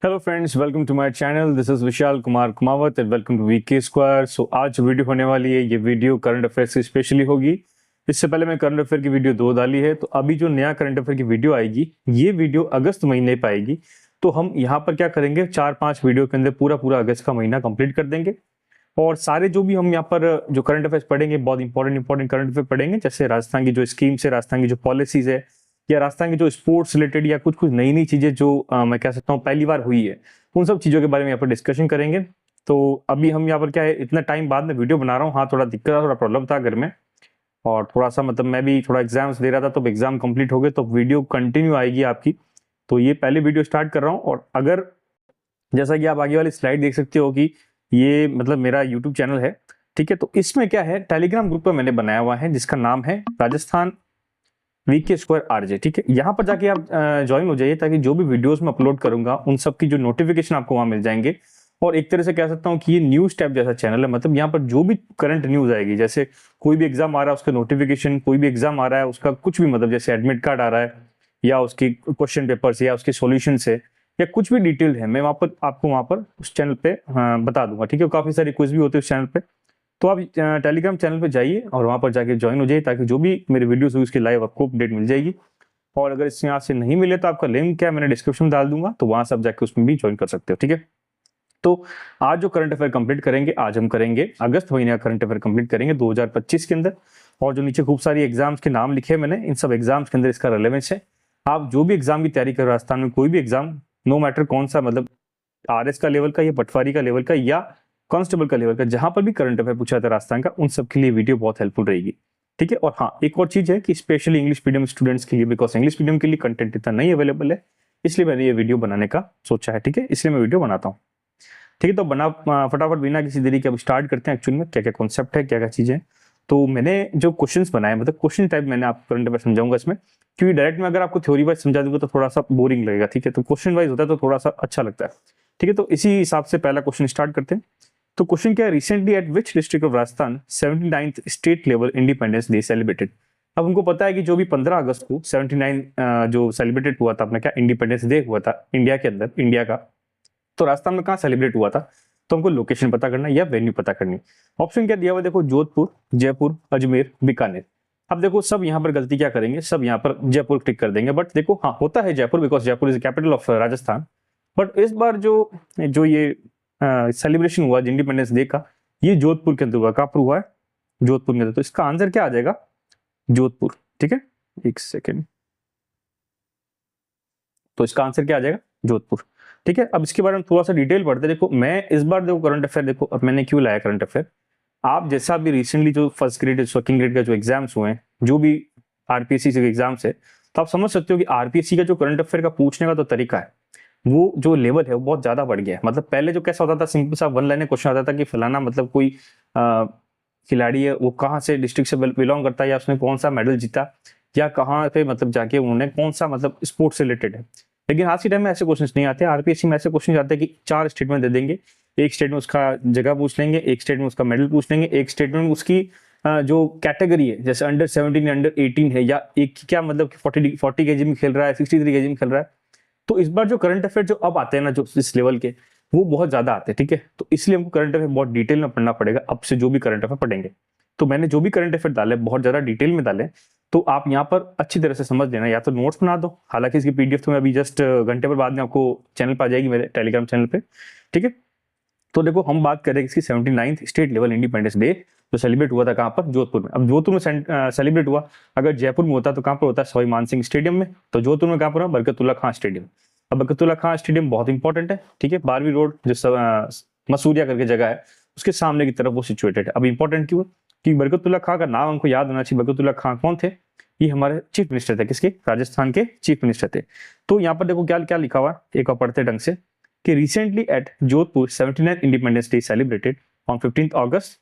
Hello friends, welcome to my channel. This is Vishal Kumar Kumawat and welcome to VK square. So आज video होने वाली है, ये वीडियो करंट अफेयर्स की स्पेशली होगी। इससे पहले मैं करंट अफेयर की वीडियो 2 डाली है, तो अभी जो नया करंट अफेयर की वीडियो आएगी ये वीडियो अगस्त महीने पे आएगी। तो हम यहाँ पर क्या करेंगे, 4-5 वीडियो के अंदर पूरा पूरा अगस्त का महीना कंप्लीट कर देंगे। और सारे जो भी हम यहाँ पर जो करंट अफेयर्स पढ़ेंगे, बहुत इंपॉर्टेंट करंट अफेयर पढ़ेंगे, जैसे राजस्थान की जो स्कीम्स है, राजस्थान की जो पॉलिसीज है, या राजस्थान की जो स्पोर्ट्स रिलेटेड या कुछ कुछ नई नई चीजें जो मैं कह सकता हूँ पहली बार हुई है, उन सब चीजों के बारे में यहाँ पर डिस्कशन करेंगे। तो अभी हम यहाँ पर क्या है, इतना टाइम बाद में वीडियो बना रहा हूँ। हाँ, थोड़ा दिक्कत, थोड़ा प्रॉब्लम था घर में, और थोड़ा सा मतलब मैं भी थोड़ा एग्जाम्स दे रहा था, तो एग्जाम कंप्लीट हो गए, तो वीडियो कंटिन्यू आएगी आपकी। तो ये पहले वीडियो स्टार्ट कर रहा हूँ। और अगर जैसा कि आप आगे वाली स्लाइड देख सकते हो कि ये मतलब मेरा यूट्यूब चैनल है, ठीक है। तो इसमें क्या है, टेलीग्राम ग्रुप पर मैंने बनाया हुआ है जिसका नाम है राजस्थान वीके स्क्वायर आरजे, ठीक है। यहाँ पर जाके आप ज्वाइन हो जाइए, ताकि जो भी वीडियोस मैं अपलोड करूंगा उन सब की जो नोटिफिकेशन आपको वहां मिल जाएंगे। और एक तरह से कह सकता हूँ कि ये न्यूज टैब जैसा चैनल है, मतलब यहाँ पर जो भी करंट न्यूज आएगी, जैसे कोई भी एग्जाम आ रहा है उसका नोटिफिकेशन, कोई भी एग्जाम आ रहा है उसका कुछ भी, मतलब जैसे एडमिट कार्ड आ रहा है या उसकी क्वेश्चन पेपर्स या उसके सॉल्यूशन है या कुछ भी डिटेल है, मैं वहां पर आपको वहां पर उस चैनल पे बता दूंगा, ठीक है। काफी सारी क्विज भी होते हैं उस चैनल पे। तो आप टेलीग्राम चैनल पे जाइए और वहां पर जाके ज्वाइन हो जाइए, ताकि जो भी मेरे वीडियोस हुई उसकी लाइव आपको अपडेट मिल जाएगी। और अगर इस यहाँ से नहीं मिले तो आपका लिंक क्या मैंने डिस्क्रिप्शन में डाल दूंगा, तो वहां से आप जाके उसमें भी ज्वाइन कर सकते हो, ठीक है। तो आज जो करंट अफेयर कंप्लीट करेंगे, आज हम करेंगे अगस्त महीने का करंट अफेयर कंप्लीट करेंगे 2025 के अंदर। और जो नीचे खूब सारी एग्जाम्स के नाम लिखे हैं मैंने, इन सब एग्जाम्स के अंदर इसका रेलेवेंस है। आप जो भी एग्जाम की तैयारी कर राजस्थान में, कोई भी एग्जाम, नो मैटर कौन सा, मतलब आरएस का लेवल का या पटवारी का लेवल का या कांस्टेबल का लेवल का, जहां पर भी करंट अफेयर पूछा था राजस्थान का, उन सब के लिए वीडियो बहुत हेल्पफुल रहेगी, ठीक है। और हाँ, एक और चीज है कि स्पेशली इंग्लिश मीडियम स्टूडेंट्स के लिए, बिकॉज इंग्लिश मीडियम के लिए कंटेंट इतना नहीं अवेलेबल है, इसलिए मैंने ये वीडियो बनाने का सोचा है, ठीक है। इसलिए मैं वीडियो बनाता हूँ, ठीक है। तो बना फटाफट बिना किसी देरी के अब स्टार्ट करते हैं। एक्चुअली में क्या क्या कॉन्सेप्ट है, क्या क्या चीजें। तो मैंने जो क्वेश्चंस बनाए, मतलब क्वेश्चन टाइप मैंने आपको करंट अफेयर समझाऊंगा इसमें, क्योंकि डायरेक्ट में अगर आपको थ्योरी वाइज समझा दूंगा तो थोड़ा सा बोरिंग लगेगा, ठीक है। तो क्वेश्चन वाइज होता है तो थोड़ा सा अच्छा लगता है, ठीक है। तो इसी हिसाब से पहला क्वेश्चन स्टार्ट करते हैं। तो क्वेश्चन क्या है, recently eight which district of Rajasthan 79th state level independence day celebrated. अब हमको पता है कि जो भी 15 अगस्त को 79 जो सेलिब्रेटेड हुआ था अपना क्या इंडिपेंडेंस डे हुआ था इंडिया के अंदर, इंडिया का, तो राजस्थान में कहाँ सेलिब्रेट हुआ था। तो हमको लोकेशन पता करना या वेन्यू पता करनी। ऑप्शन क्या दिया हुआ, देखो जोधपुर, जयपुर, अजमेर, बीकानेर। अब देखो सब यहाँ पर गलती क्या करेंगे, सब यहाँ पर जयपुर टिक कर देंगे, बट देखो हाँ होता है Jaipur, because Jaipur is capital of Rajasthan. But इस बार जो जो ये सेलिब्रेशन हुआ इंडिपेंडेंस डे का, ये जोधपुर के अंदर हुआ। कहाँ पर हुआ है, जोधपुर के अंदर। तो इसका आंसर क्या आ जाएगा, जोधपुर, ठीक है। एक सेकेंड, तो इसका आंसर क्या आ जाएगा, जोधपुर, ठीक है। अब इसके बारे में थोड़ा सा डिटेल पढ़ते हैं। देखो मैं इस बार देखो करंट अफेयर, देखो अब मैंने क्यों लाया करंट अफेयर। आप जैसा भी रिसेंटली जो फर्स्ट ग्रेड सेकंड ग्रेड का जो एग्जाम्स हुए हैं, जो भी आरपीएससी के एग्जाम्स है, तो आप समझ सकते हो कि आरपीएससी का जो करंट अफेयर का पूछने का तो तरीका है, वो जो लेवल है वो बहुत ज्यादा बढ़ गया है। मतलब पहले जो कैसा होता था, सिंपल सा वन लाइन क्वेश्चन आता था कि फलाना मतलब कोई खिलाड़ी है, वो कहाँ से डिस्ट्रिक्ट से बिलोंग करता है, या उसने कौन सा मेडल जीता, या कहाँ पे मतलब जाके उन्होंने कौन सा मतलब स्पोर्ट्स से रिलेटेड है। लेकिन आज के टाइम में ऐसे क्वेश्चन नहीं आते। आरपीएससी में ऐसे क्वेश्चन आते हैं कि 4 स्टेटमेंट दे देंगे, एक स्टेट में उसका जगह पूछ लेंगे, एक स्टेट में उसका मेडल पूछ लेंगे, एक स्टेट में उसकी जो कैटेगरी है, जैसे अंडर 17 अंडर 18 है, या एक क्या मतलब 40 केजी में खेल रहा है, 63 केजी में खेल रहा है। तो इस बार जो करंट अफेयर जो अब आते हैं ना, जो इस लेवल के, वो बहुत ज्यादा आते हैं, ठीक है। तो इसलिए हमको करंट अफेयर बहुत डिटेल में पढ़ना पड़ेगा अब से, जो भी करंट अफेयर पढ़ेंगे। तो मैंने जो भी करंट अफेयर डाले बहुत ज्यादा डिटेल में डाले, तो आप यहाँ पर अच्छी तरह से समझ लेना, या तो नोट्स बना दो। हालांकि इसकी पीडीएफ तो मैं अभी जस्ट घंटे पर बाद में आपको चैनल पर आ जाएगी, मेरे टेलीग्राम चैनल पे, ठीक है। तो देखो हम बात करें इसकी 79th state level independence day जो सेलिब्रेट हुआ था कहाँ पर, जोधपुर में। अब जोधपुर में सेलिब्रेट हुआ, अगर जयपुर में होता तो कहाँ पर होता है, सवाई मानसिंह स्टेडियम में। तो जोधपुर में कहाँ पर, बरकतुल्ला खां स्टेडियम। अब बरकतुल्ला खां स्टेडियम बहुत इंपॉर्टेंट है, ठीक है। 12वीं रोड जो मसूरिया करके जगह है, उसके सामने की तरफ वो सिचुएटेड है। अब इंपॉर्टेंट क्यों, कि बरकतुल्ला खां का नाम हमको याद होना चाहिए। बरकतुल्ला खां कौन थे, ये हमारे चीफ मिनिस्टर थे, किसके, राजस्थान के चीफ मिनिस्टर थे। तो यहाँ पर देखो क्या क्या लिखा हुआ है, एक बार पढ़ते ढंग से, कि recently eight Jodhpur 79th independence day celebrated on 15th अगस्त।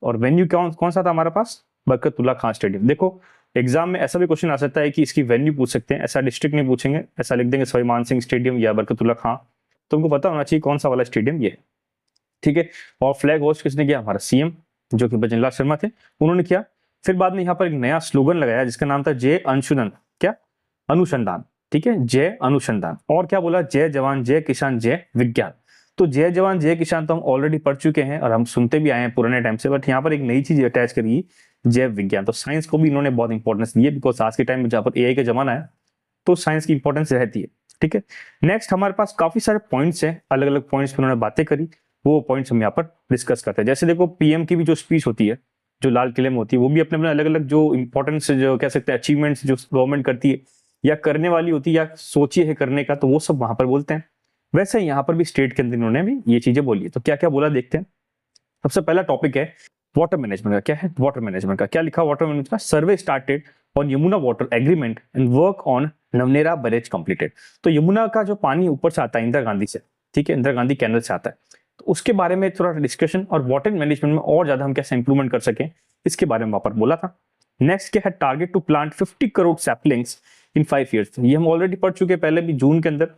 और वेन्यू कौन सा था हमारे पास, बरकतुल्ला खां स्टेडियम। देखो एग्जाम में ऐसा भी क्वेश्चन आ सकता है कि इसकी वेन्यू पूछ सकते हैं, ऐसा डिस्ट्रिक्ट नहीं पूछेंगे, ऐसा लिख देंगे सवाई मानसिंह स्टेडियम या बरकतुल्ला खां। तो उनको पता होना चाहिए कौन सा वाला स्टेडियम ये है, ठीक है। और फ्लैग होस्ट किसने किया, हमारा सीएम जो कि भजनलाल शर्मा थे, उन्होंने किया। फिर बाद में यहाँ पर एक नया स्लोगन लगाया जिसका नाम था जय अंशुधन, क्या, अनुसंधान, ठीक है, जय अनुसंधान। और क्या बोला, जय जवान जय किसान जय विज्ञान। तो जय जवान जय किसान तो हम ऑलरेडी पढ़ चुके हैं और हम सुनते भी आए हैं पुराने टाइम से, बट यहाँ पर एक नई चीज अटैच करी, जैव विज्ञान। तो साइंस को भी इन्होंने बहुत इंपॉर्टेंस दी है, बिकॉज आज के टाइम में जहाँ पर एआई का जमाना है तो साइंस की इंपॉर्टेंस रहती है। ठीक है, नेक्स्ट हमारे पास काफी सारे पॉइंट्स हैं, अलग अलग पॉइंट्स पर उन्होंने बातें करी, वो पॉइंट्स हम यहाँ पर डिस्कस करते हैं। जैसे देखो, पीएम की भी जो स्पीच होती है, जो लाल किले में होती है, वो भी अपने अपने अलग अलग जो इंपॉर्टेंस, जो कह सकते हैं अचीवमेंट्स जो गवर्नमेंट करती है या करने वाली होती है या सोची है करने का, तो वो सब वहां पर बोलते हैं। वैसे यहाँ पर भी स्टेट के अंदर इन्होंने भी ये चीजें बोली है। तो क्या क्या बोला देखते हैं। सबसे पहला टॉपिक है वाटर मैनेजमेंट का। क्या है वाटर मैनेजमेंट का, क्या लिखा वाटर मैनेजमेंट का, survey started on Yamuna water agreement and work on Navnera barrage completed. तो यमुना का जो पानी ऊपर से आता है इंदिरा गांधी से, ठीक है, इंदिरा गांधी कैनल से आता है, तो उसके बारे में थोड़ा डिस्कशन और वाटर मैनेजमेंट में और ज्यादा हम कैसे इंप्रूवमेंट कर सकें, इसके बारे में वहां पर बोला था। नेक्स्ट क्या है, target to plant 50 crore saplings in 5 years. ये हम ऑलरेडी पढ़ चुके पहले भी, जून के अंदर,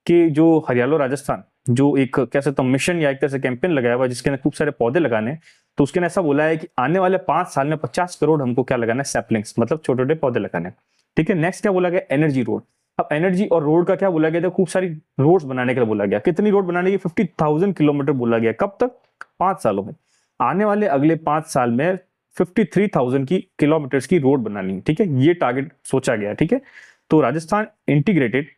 कि जो हरियाणा राजस्थान जो एक कह सकता हूँ मिशन या एक तरह से कैंपेन लगाया हुआ है जिसके अंदर खूब सारे पौधे लगाने हैं, तो उसके अंदर ऐसा बोला है कि आने वाले 5 साल में 50 करोड़ हमको क्या लगाना है, सैपलिंग्स, मतलब छोटे छोटे पौधे लगाने हैं। ठीक है, नेक्स्ट क्या बोला गया, एनर्जी रोड। अब एनर्जी और रोड का क्या बोला गया था, खूब सारी रोड्स बनाने के लिए बोला गया। कितनी रोड बनाने की, 50,000 किलोमीटर बोला गया। कब तक, 5 सालों में। आने वाले अगले 5 साल में 53,000 की किलोमीटर्स की रोड बनानी है। ठीक है, ये टारगेट सोचा गया। ठीक है, तो Rajasthan integrated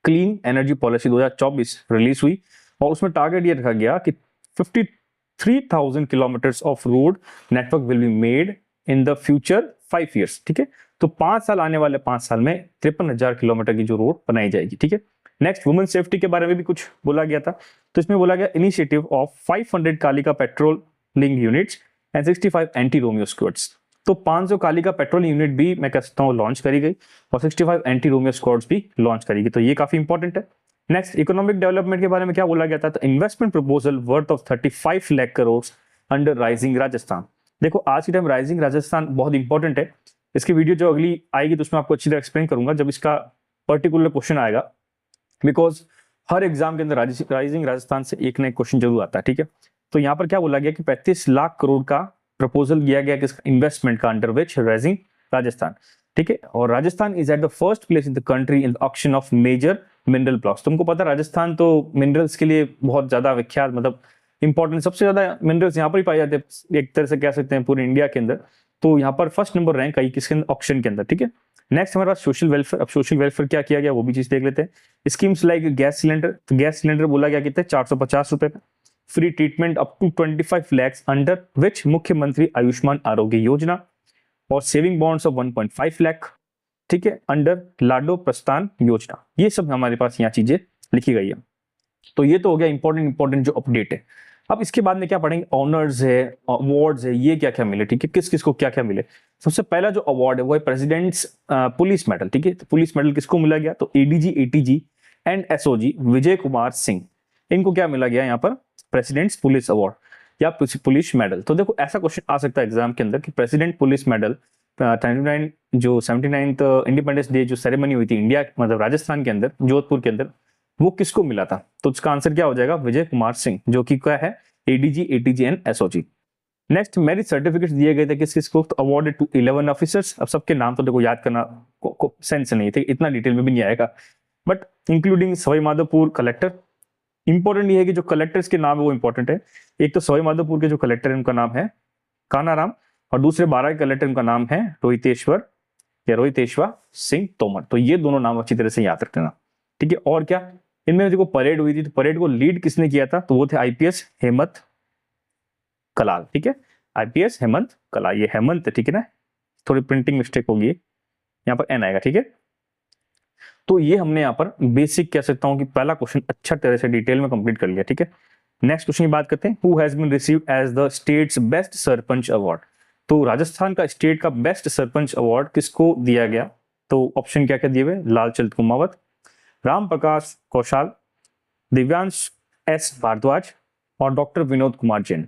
clean energy policy 2024 release हुई और उसमें टारगेट ये रखा गया कि 53,000 kilometres of road network will be made in the future 5 years. ठीक है, तो 5 साल, आने वाले 5 साल में 53,000 किलोमीटर की जो रोड बनाई जाएगी। ठीक है, नेक्स्ट वुमेन सेफ्टी के बारे में भी कुछ बोला गया था। तो इसमें बोला गया initiative of 500 Kalika patrolling units and 65 anti Romeo squads. तो 500 कालिका पेट्रोल यूनिट भी मैं कह सकता हूँ लॉन्च करी गई और 65 एंटी रोमियो स्क्वाड्स भी लॉन्च करी गई। तो ये काफी इंपॉर्टेंट है। नेक्स्ट इकोनॉमिक डेवलपमेंट के बारे में क्या बोला गया था, तो investment proposal worth of 35 lakh crore under rising Rajasthan. देखो आज के टाइम राइजिंग राजस्थान बहुत इंपॉर्टेंट है। इसकी वीडियो जो अगली आएगी तो उसमें आपको अच्छी तरह एक्सप्लेन करूंगा जब इसका पर्टिकुलर क्वेश्चन आएगा, बिकॉज हर एग्जाम के अंदर राइजिंग राजस्थान से एक ना एक क्वेश्चन जरूर आता है। ठीक है, तो यहाँ पर क्या बोला गया कि 35 लाख करोड़ का प्रपोजल किया गया किस इन्वेस्टमेंट का, अंडर विच राइजिंग राजस्थान। ठीक है, और Rajasthan is at the first place in the country in auction of major mineral blocks. तुमको पता है राजस्थान तो मिनरल्स के लिए बहुत ज्यादा विख्यात, मतलब इंपॉर्टेंट, सबसे ज्यादा मिनरल्स यहाँ पर ही पाए जाते हैं, एक तरह से कह सकते हैं पूरे इंडिया के अंदर। तो यहाँ पर फर्स्ट नंबर रैंक आई किसके अंदर, ऑक्शन के अंदर। ठीक है, नेक्स्ट हमारे पास सोशल वेलफेयर। अब सोशल वेलफेयर क्या किया गया वो भी चीज देख लेते हैं। स्कीम्स लाइक गैस सिलेंडर, तो गैस सिलेंडर बोला गया कितने, 450 रुपए पे। Free treatment up to 25 lakhs under which Mukhyamantri Ayushman Arogya Yojana, और सेविंग बॉन्ड्स ऑफ 1.5 लाख। ठीक है, अंडर लाडो प्रस्थान योजना। ये सब हमारे पास यहाँ चीजें लिखी गई है। तो ये तो हो गया इंपॉर्टेंट जो अपडेट है। अब इसके बाद में क्या पढ़ेंगे, ऑनर्स है, अवार्ड्स है, ये क्या क्या मिले। ठीक है, किस किस को क्या क्या मिले। सबसे पहला जो अवार्ड है वो है प्रेसिडेंट्स पुलिस मेडल। ठीक है, तो पुलिस मेडल किसको मिला गया, तो ADG, ATG and SOG Vijay Kumar Singh, इनको क्या मिला गया यहाँ पर, प्रेसिडेंट्स पुलिस अवार्ड या पुलिस मेडल। तो देखो ऐसा क्वेश्चन आ सकता है एग्जाम के अंदर कि प्रेसिडेंट पुलिस मेडल 79 जो 79th इंडिपेंडेंस डे जो सेरेमनी हुई थी इंडिया, मतलब राजस्थान के अंदर, जोधपुर के अंदर, वो किसको मिला था। तो इसका आंसर क्या हो जाएगा, विजय कुमार सिंह, जो कि क्या है ADG, ATG and SOG. Next merit certificate दिए गए थे किस किस को, तो अवार्डेड टू 11 ऑफिसर्स। अब सबके नाम तो देखो याद करना सेंस नहीं थे, इतना डिटेल में भी नहीं आएगा, but including Sawai Madhopur collector. Important ये है कि जो कलेक्टर्स के नाम है वो इंपॉर्टेंट है। एक तो सवाई माधोपुर के जो कलेक्टर है उनका नाम है कानाराम, और दूसरे 12 के कलेक्टर उनका नाम है रोहितेश्वर सिंह तोमर। तो ये दोनों नाम अच्छी तरह से याद रख लेना। ठीक है, और क्या, इनमें देखो परेड हुई थी, तो परेड को लीड किसने किया था, तो वो थे आईपीएस हेमंत कलाल। ठीक है, आईपीएस हेमंत कलाल, ये हेमंत, ठीक है ना, थोड़ी प्रिंटिंग मिस्टेक होगी, यहाँ पर एन आएगा। ठीक है, तो ये हमने यहाँ पर बेसिक कह सकता हूं कि पहला क्वेश्चन अच्छा तरह से डिटेल में कंप्लीट कर लिया। ठीक है, नेक्स्ट क्वेश्चन की बात करते हैं, who has been received as the state's best sarpanch award. तो राजस्थान का स्टेट का बेस्ट सरपंच अवार्ड किसको दिया गया, तो ऑप्शन क्या क्या दिए हुए, लालचंद कुमावत, राम प्रकाश कौशाल, दिव्यांश एस भारद्वाज और डॉक्टर विनोद कुमार जैन।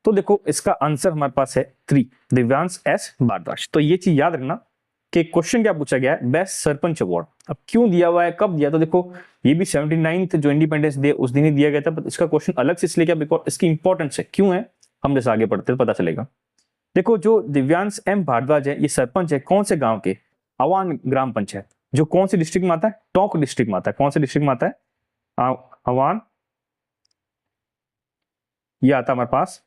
तो देखो इसका आंसर हमारे पास है 3, दिव्यांश एस भारद्वाज। तो ये चीज याद रखना कि क्वेश्चन क्या पूछा गया है, बेस्ट सरपंच अवार्ड। अब क्यों दिया हुआ है, कब दिया, तो देखो ये भी 79th जो इंडिपेंडेंस डे उस दिन ही दिया गया था, पर इसका क्वेश्चन अलग से इसलिए क्या, बिकॉज इसकी इंपॉर्टेंस है, क्यों है, हम जैसे आगे पढ़ते पता चलेगा। देखो जो दिव्यांश एम भारद्वाज है ये सरपंच है कौन से गांव के, अवान ग्राम पंचायत। जो कौन सी डिस्ट्रिक्ट में आता है, टोंक डिस्ट्रिक्ट में आता है। कौन से डिस्ट्रिक्ट में आता है, अवान, ये आता है हमारे पास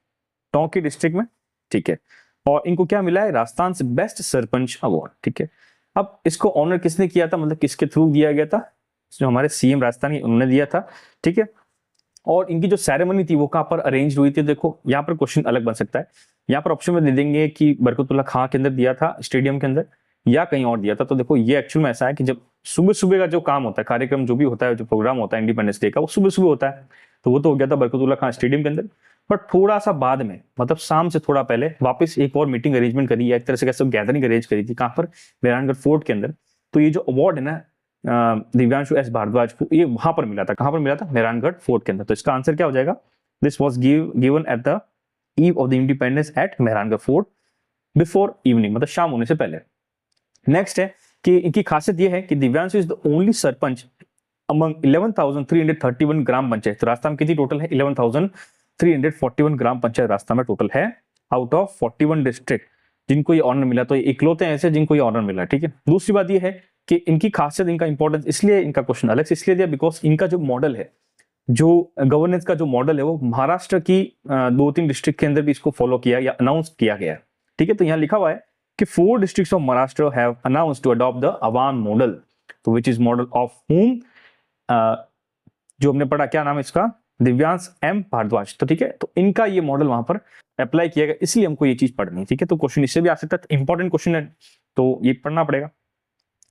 टोंक की डिस्ट्रिक्ट में, ठीक है। और इनको क्या मिला है, राजस्थान से बेस्ट सरपंच अवार्ड, ठीक है। अब इसको ऑनर किसने किया था, मतलब किसके थ्रू दिया गया था, जो हमारे सीएम राजस्थान उन्होंने दिया था, ठीक है। और इनकी जो सेरेमनी थी वो कहाँ पर अरेंज हुई थी, देखो यहाँ पर क्वेश्चन अलग बन सकता है। यहाँ पर ऑप्शन में दे देंगे कि बरकतुल्लाह खां के अंदर दिया था, स्टेडियम के अंदर, या कहीं और दिया था। तो देखो ये एक्चुअल में ऐसा है कि जब सुबह सुबह का जो काम होता है, कार्यक्रम जो भी होता है, जो प्रोग्राम होता है इंडिपेंडेंस डे का, वो सुबह सुबह होता है। तो वो तो हो गया था बरकतुल्लाह खां स्टेडियम के अंदर। बट थोड़ा सा बाद में, मतलब शाम से थोड़ा पहले वापस एक और मीटिंग अरेंजमेंट करी, या एक तरह से कैसे गैदरिंग अरेंज करी थी, कहाँ पर, मेहरानगढ़ फोर्ट के अंदर। तो ये जो अवार्ड है ना दिव्यांशु एस भारद्वाज को, ये वहां पर मिला था। कहां पर मिला था, मेहरानगढ़ फोर्ट के अंदर। तो इसका आंसर क्या हो जाएगा, this was given at the eve of the independence at Mehrangarh fort before evening, मतलब शाम होने से पहले। नेक्स्ट है कि इनकी खासियत यह है कि Divyanshu is the only sarpanch among 11,331 ग्राम पंचायत। तो राजस्थान में कितनी टोटल है, 11,341 ग्राम पंचायत राजस्थान में टोटल है, आउट ऑफ 41 डिस्ट्रिक्ट जिनको ये ऑनर मिला। तो ये इकलौते ऐसे जिनको ये ऑनर मिला, ठीक है। दूसरी बात ये है कि इनकी खासियत, इनका इंपॉर्टेंस, इसलिए इनका क्वेश्चन अलग से इसलिए दिया बिकॉज इनका जो मॉडल है, जो गवर्नेंस का जो मॉडल है, वो महाराष्ट्र की 2-3 डिस्ट्रिक्ट के अंदर भी इसको फॉलो किया या अनाउंस किया गया है, ठीक है। तो यहाँ लिखा हुआ है कि 4 districts of Maharashtra have announced to adopt the Awan model, तो which is model of home, जो हमने पढ़ा, क्या नाम है इसका, दिव्यांश एम भारद्वाज। तो ठीक है, तो इनका ये मॉडल वहां पर अप्लाई किया गया, इसलिए हमको ये चीज पढ़नी है, ठीक है। तो क्वेश्चन इससे भी आ सकता है, इंपॉर्टेंट क्वेश्चन है, तो ये पढ़ना पड़ेगा।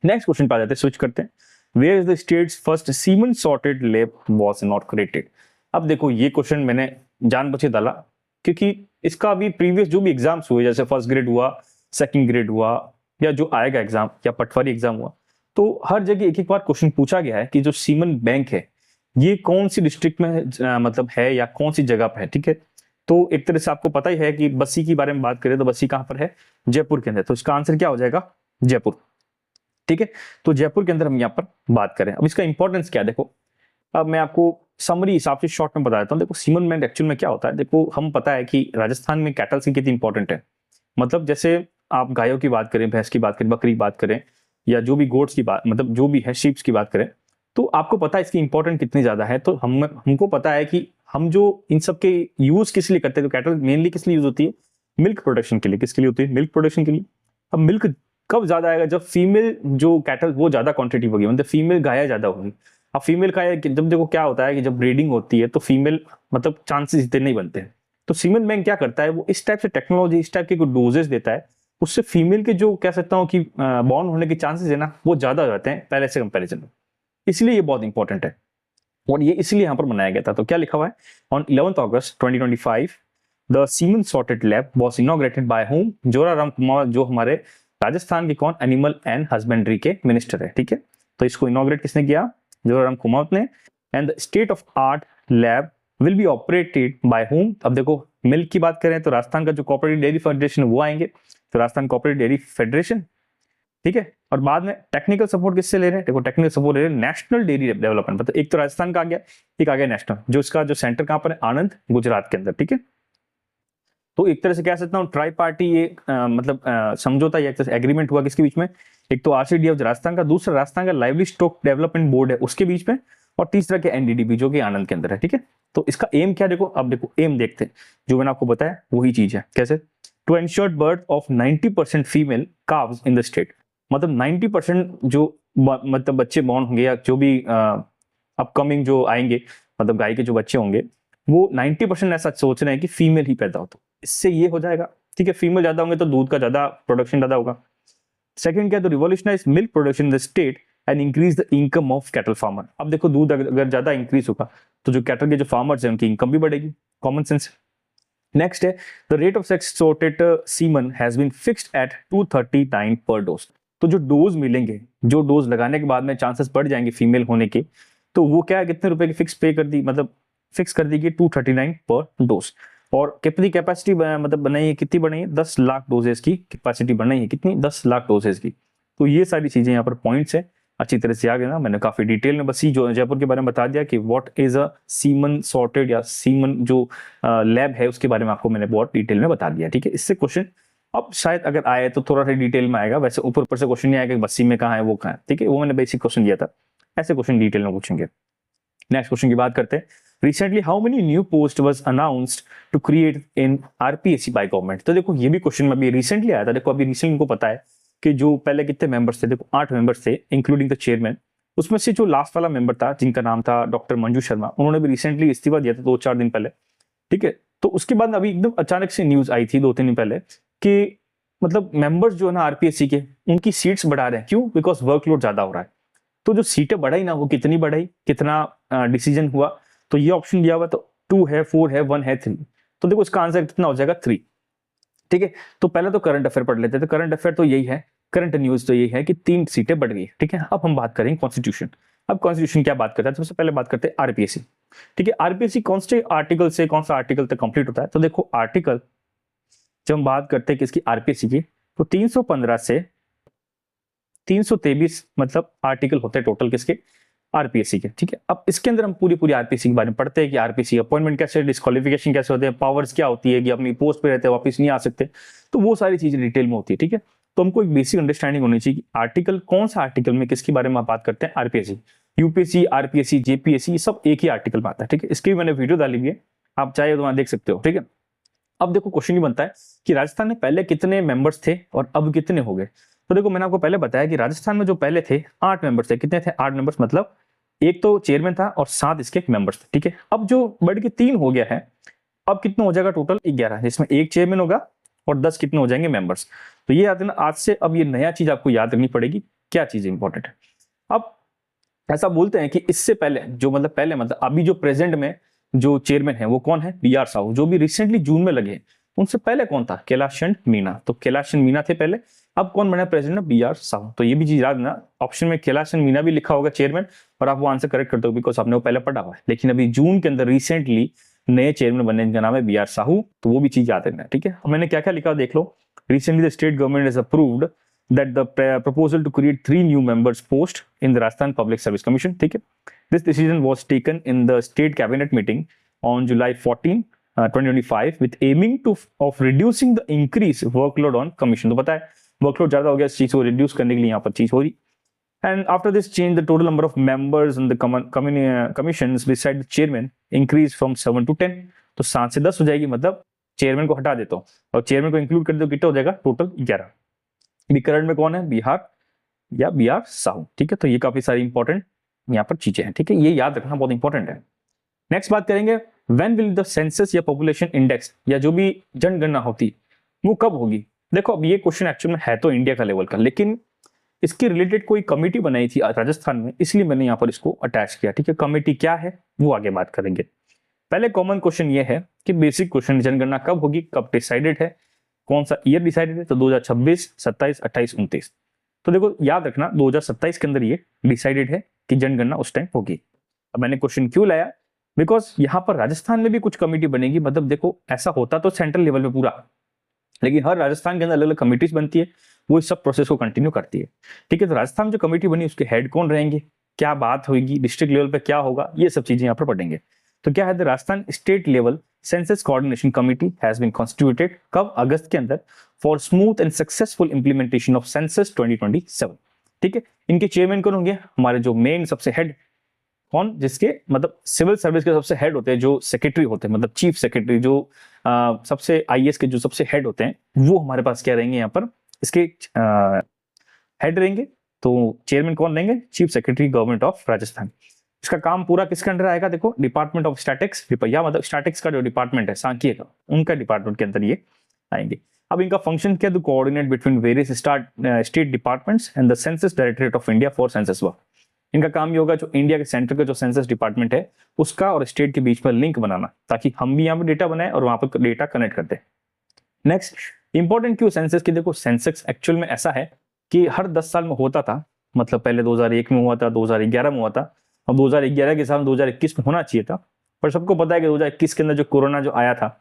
नेक्स्ट क्वेश्चन पे आ जाते हैं, स्विच करते हैं। Where is the state's first cement sorted lab was inaugurated. अब देखो ये क्वेश्चन मैंने जानबूझ के डाला क्योंकि इसका अभी प्रीवियस जो भी एग्जाम्स हुए, जैसे फर्स्ट ग्रेड हुआ, सेकंड ग्रेड हुआ, या जो आएगा एग्जाम, या पटवारी एग्जाम हुआ, तो हर जगह एक एक बार क्वेश्चन पूछा गया है कि जो सीमेंट बैंक है ये कौन सी डिस्ट्रिक्ट में मतलब है, या कौन सी जगह पे है, ठीक है। तो एक तरह से आपको पता ही है कि बस्सी की बारे में बात करें तो बस्सी कहां पर है, जयपुर के अंदर। तो इसका आंसर क्या हो जाएगा, जयपुर, ठीक है। तो जयपुर के अंदर हम यहाँ पर बात करें। अब इसका इंपॉर्टेंस क्या है, देखो अब मैं आपको समरी हिसाब से शॉर्ट में बता देता हूँ। देखो सीमेंट बैंक एक्चुअल में क्या होता है, देखो हम पता है कि राजस्थान में कैटल्स की कितनी इंपॉर्टेंट है, मतलब जैसे आप गायों की बात करें, भैंस की बात करें, बकरी की बात करें, या जो भी गोट्स की बात, मतलब जो भी है शीप्स की बात करें, तो आपको पता है इसकी इंपॉर्टेंट कितनी ज्यादा है। तो हमको पता है कि हम जो इन सब के यूज किस लिए करते हैं, तो कैटल मेनली किस लिए यूज होती है, मिल्क प्रोडक्शन के लिए। किसके लिए होती है, मिल्क प्रोडक्शन के लिए। अब मिल्क कब ज्यादा आएगा, जब फीमेल जो कैटल वो ज्यादा क्वांटिटी होगी, मतलब फीमेल गाय ज्यादा होगी। अब फीमेल गाय जब देखो क्या होता है कि जब ब्रीडिंग होती है तो फीमेल मतलब चांसेस इतने नहीं बनते हैं। तो सीमेंट बैंक क्या करता है, वो इस टाइप से टेक्नोलॉजी, इस टाइप के डोजेस देता है, उससे फीमेल के जो कह सकता हूँ कि बॉर्न होने के चांसेस है ना, वो ज्यादा हो जाते हैं पहले से कंपैरिजन में। इसलिए ये बहुत इंपॉर्टेंट है, और ये इसलिए यहाँ पर बनाया गया था। तो क्या लिखा हुआ है, on 11 August 2025 the cement sorted lab was inaugurated bye home, Joraram Kumar, जो हमारे राजस्थान के कौन, एनिमल एंड हस्बेंड्री के मिनिस्टर है, ठीक है। तो इसको इनॉग्रेट किसने किया, जोराराम कुमार ने। And the state of art lab will be operated by home. अब देखो मिल्क की बात करें तो राजस्थान का जो कोऑपरेटिव डेयरी फेडरेशन वो आएंगे, तो राजस्थान कोऑपरेटिव डेयरी फेडरेशन, ठीक है। और बाद में टेक्निकल सपोर्ट किससे ले रहे हैं, देखो टेक्निकल सपोर्ट ले रहे हैं नेशनल डेयरी डेवलपमेंट, मतलब एक तो राजस्थान का आ गया, एक आ गया नेशनल, जो इसका जो सेंटर कहां पर है, आनंद गुजरात के अंदर, ठीक है। तो एक तरह से कह सकता हूँ ट्राई पार्टी ये मतलब समझौता या एग्रीमेंट हुआ किसके बीच में, एक तो आरसीडीएफ राजस्थान का, दूसरा राजस्थान का लाइवली स्टॉक डेवलपमेंट बोर्ड है उसके बीच में, और तीसरा के एनडीडीबी जो कि आनंद के अंदर है, ठीक है। तो इसका एम क्या, देखो अब देखो एम देखते हैं, जो मैंने आपको बताया वही चीज है। कैसे, to ensure birth of 90% female calves in the state, मतलब 90% जो मतलब बच्चे बॉर्न होंगे, या जो भी अपकमिंग जो आएंगे, मतलब गाय के जो बच्चे होंगे, वो 90% ऐसा सोच रहे हैं कि फीमेल ही पैदा हो। तो इससे ये हो जाएगा, ठीक है, फीमेल ज्यादा होंगे तो दूध का ज्यादा प्रोडक्शन ज्यादा होगा। सेकंड क्या है, तो revolutionise milk production in the state and increase the income of cattle farmer. अब देखो दूध अगर ज्यादा इंक्रीज होगा तो जो कैटल के जो फार्मर्स हैं उनकी इनकम भी बढ़ेगी, कॉमन सेंस। नेक्स्ट है, the rate of sex sorted semen has been fixed at 239 per dose. तो जो डोज मिलेंगे, जो डोज लगाने के बाद में चांसेस बढ़ जाएंगे फीमेल होने के, तो वो क्या है, कितने रुपए की फिक्स पे कर दी, मतलब फिक्स कर दी गई 239 पर डोज। और कितनी कैपेसिटी मतलब बनाई है, कितनी बनाई है, 10 लाख डोजेस की कैपेसिटी बनाई है, कितनी, 10 लाख डोजेस की। तो ये सारी चीजें यहाँ पर पॉइंट्स है, अच्छी तरह से आ गया ना, मैंने काफी डिटेल में बस ही जो जयपुर के बारे में बता दिया कि what is a semen sorted या सीमन जो लैब है उसके बारे में आपको मैंने बहुत डिटेल में बता दिया, ठीक है। इससे क्वेश्चन अब शायद अगर आए तो थोड़ा सा डिटेल में आएगा, वैसे ऊपर ऊपर से क्वेश्चन नहीं आएगा बस्सी में कहाँ है वो कहाँ है, ठीक है, वो मैंने बेसिक क्वेश्चन दिया था, ऐसे क्वेश्चन डिटेल में पूछेंगे। नेक्स्ट क्वेश्चन की बात करते हैं, recently how many new post was announced to create in RPSC by government. तो देखो ये भी क्वेश्चन में अभी रिसेंटली आया था। देखो अभी रिसेंटली को पता है कि जो पहले कितने मेंबर्स थे, देखो 8 मेंबर्स थे इंक्लूडिंग द चेयरमैन। उसमें से जो लास्ट वाला मेंबर था जिनका नाम था डॉक्टर मंजू शर्मा, उन्होंने भी रिसेंटली इस्तीफा दिया था 2-4 दिन पहले, ठीक है। तो उसके बाद अभी एकदम अचानक से न्यूज आई थी 2-3 दिन पहले कि मतलब मेंबर्स जो है ना आरपीएससी के, उनकी सीट्स बढ़ा रहे हैं। क्यों? बिकॉज वर्कलोड ज्यादा हो रहा है। तो जो सीटें बढ़ाई ना, वो कितनी बढ़ाई, कितना डिसीजन हुआ, तो ये ऑप्शन दिया हुआ, तो 2 है, 4 है, 1 है, 3। तो देखो इसका आंसर कितना हो जाएगा, 3, ठीक है। तो पहले तो करंट अफेयर पढ़ लेते हैं। तो करंट अफेयर तो यही है, करंट न्यूज तो यही है कि 3 सीटें बढ़ गई, ठीक है। अब हम बात करेंगे कॉन्स्टिट्यूशन। अब कॉन्स्टिट्यूशन क्या बात करता है, तो सबसे पहले बात करते हैं आरपीएससी, ठीक है। आरपीएससी कौन से आर्टिकल से कौन सा आर्टिकल तक कंप्लीट होता है, तो देखो आर्टिकल जब हम बात करते हैं किसकी, आरपीएससी की, तो 315 से 323 मतलब आर्टिकल होते हैं टोटल किसके, आरपीएससी के, ठीक है। अब इसके अंदर हम पूरी पूरी आरपीएससी के बारे में पढ़ते हैं कि आरपीएससी अपॉइंटमेंट कैसे, डिस्क्वालिफिकेशन कैसे होते हैं, पावर्स क्या होती है कि अपनी पोस्ट पे रहते हैं वापस नहीं आ सकते, तो वो सारी चीजें डिटेल में होती है, ठीक है। तो हमको एक बेसिक अंडरस्टैंडिंग होनी चाहिए कि आर्टिकल कौन सा आर्टिकल में किसके बारे में आप बात करते हैं, आरपीएससी, यूपीएससी, आरपीएससी, जेपीएससी, सब एक ही आर्टिकल में आता है, ठीक है। इसकी भी मैंने वीडियो डाली हुई है, आप चाहे तो वहां देख सकते हो, ठीक है। अब देखो क्वेश्चन ये बनता है कि राजस्थान में पहले कितने मेंबर्स थे और अब कितने हो गए। तो देखो मैंने आपको पहले बताया कि राजस्थान में जो पहले थे 8 मेंबर्स थे। कितने थे? 8 मेंबर्स, मतलब एक तो चेयरमैन था और 7 इसके मेंबर्स थे, ठीक है। अब जो बढ़ के 3 हो गया है, अब कितना हो जाएगा टोटल 11, जिसमें एक चेयरमैन होगा और 10 कितने हो जाएंगे मेंबर्स। तो ये याद रखना आज से, अब ये नया चीज आपको याद रखनी पड़ेगी, क्या चीज इंपॉर्टेंट है। अब ऐसा बोलते हैं कि इससे पहले जो मतलब पहले मतलब अभी जो प्रेजेंट में जो चेयरमैन है वो कौन है, बीआर साहू, जो भी रिसेंटली जून में लगे। उनसे पहले कौन था, कैलाश चंद मीणा। तो कैलाश चंद मीणा थे पहले, अब कौन बना प्रेसिडेंट, बीआर साहू। तो ये भी चीज याद ना, ऑप्शन में कैलाश चंद मीणा भी लिखा होगा चेयरमैन, और आप वो आंसर करेक्ट करते हो बिकॉज आपने वो पहले पढ़ा हुआ है। लेकिन अभी जून के अंदर रिसेंटली नए चेयरमैन बने जिनका नाम है बीआर साहू, तो वो भी चीज याद रखना है, ठीक है। मैंने क्या क्या लिखा देख लो। Recently the state government has approved that the proposal to create 3 new members post in the Rajasthan Public Service Commission, ठीक है। This decision was taken in the state cabinet meeting on July 14, 2025 with aiming to of reducing the increase workload on commission। तो पता है workload ज्यादा हो गया, इस चीज को रिड्यूस करने के लिए यहाँ पर चीज हो रही। And after this change, the total number of members in the commissions beside the chairman increased from 7 to 10। तो 7 से 10 हो जाएगी, मतलब चेयरमैन को हटा देता हूँ और चेयरमैन को इंक्लूड कर दो, कितना हो जाएगा टोटल 11। करंट में कौन है, बिहार या बीआर साहू, ठीक है। तो ये काफी सारी इंपॉर्टेंट यहाँ पर चीजें हैं, ठीक है, ये याद रखना बहुत इंपॉर्टेंट है। नेक्स्ट बात करेंगे, व्हेन विल द सेंसस या पॉपुलेशन इंडेक्स या जो भी जनगणना होती वो कब होगी। देखो अब ये क्वेश्चन एक्चुअल में है तो इंडिया का लेवल का, लेकिन इसके रिलेटेड कोई कमेटी बनाई थी राजस्थान में, इसलिए मैंने यहाँ पर इसको अटैच किया, ठीक है। कमेटी क्या है वो आगे बात करेंगे। पहले कॉमन क्वेश्चन ये है कि बेसिक क्वेश्चन, जनगणना कब होगी, कब डिसाइडेड है, कौन सा ईयर डिसाइडेड है, तो 2026, 27, 28, 29। तो देखो याद रखना 2027 के अंदर ये डिसाइडेड है कि जनगणना उस टाइम होगी। अब मैंने क्वेश्चन क्यों लाया, बिकॉज यहाँ पर राजस्थान में भी कुछ कमेटी बनेगी। मतलब देखो ऐसा होता तो सेंट्रल लेवल पे पूरा, लेकिन हर राजस्थान के अंदर अलग अलग कमिटीज बनती है, वो इस सब प्रोसेस को कंटिन्यू करती है, ठीक है। तो राजस्थान में जो कमेटी बनी उसके हेड कौन रहेंगे, क्या बात होगी, डिस्ट्रिक्ट लेवल पे क्या होगा, ये सब चीजें यहाँ पर पढ़ेंगे। तो क्या है, Rajasthan state level census coordination committee has been constituted, कब, अगस्त के अंदर, for smooth and successful implementation of census 2027, ठीक है। इनके चेयरमैन कौन होंगे, हमारे जो मेन सबसे हेड कौन, जिसके मतलब सिविल सर्विस के सबसे हेड होते हैं, जो सेक्रेटरी होते हैं, मतलब चीफ सेक्रेटरी, जो सबसे आईएएस के जो सबसे हेड होते हैं, वो हमारे पास क्या रहेंगे यहाँ पर, इसके हेड रहेंगे। तो चेयरमैन कौन रहेंगे, chief secretary government of Rajasthan. इसका काम पूरा किसके अंडर आएगा, देखो डिपार्टमेंट ऑफ स्टैटिक्स, या मतलब स्टैटिक्स का जो डिपार्टमेंट है सांख्यिकी का, उनका डिपार्टमेंट के अंदर ये आएंगे। अब इनका फंक्शन क्या है, coordinate between various state departments and the census directorate of India for census work. इनका काम ये होगा जो इंडिया के सेंटर का जो सेंसस डिपार्टमेंट है उसका और स्टेट के बीच में लिंक बनाना, ताकि हम भी यहाँ पे डेटा बनाए और वहां पर डेटा कनेक्ट करते हैं। नेक्स्ट इंपॉर्टेंट क्यों सेंसस की, देखो सेंसस एक्चुअल में ऐसा है कि हर 10 साल में होता था। मतलब पहले 2001 में हुआ था, 2011 में हुआ था, अब 2011 के साल 2021 में होना चाहिए था, पर सबको पता है कि 2021 के अंदर जो कोरोना जो आया था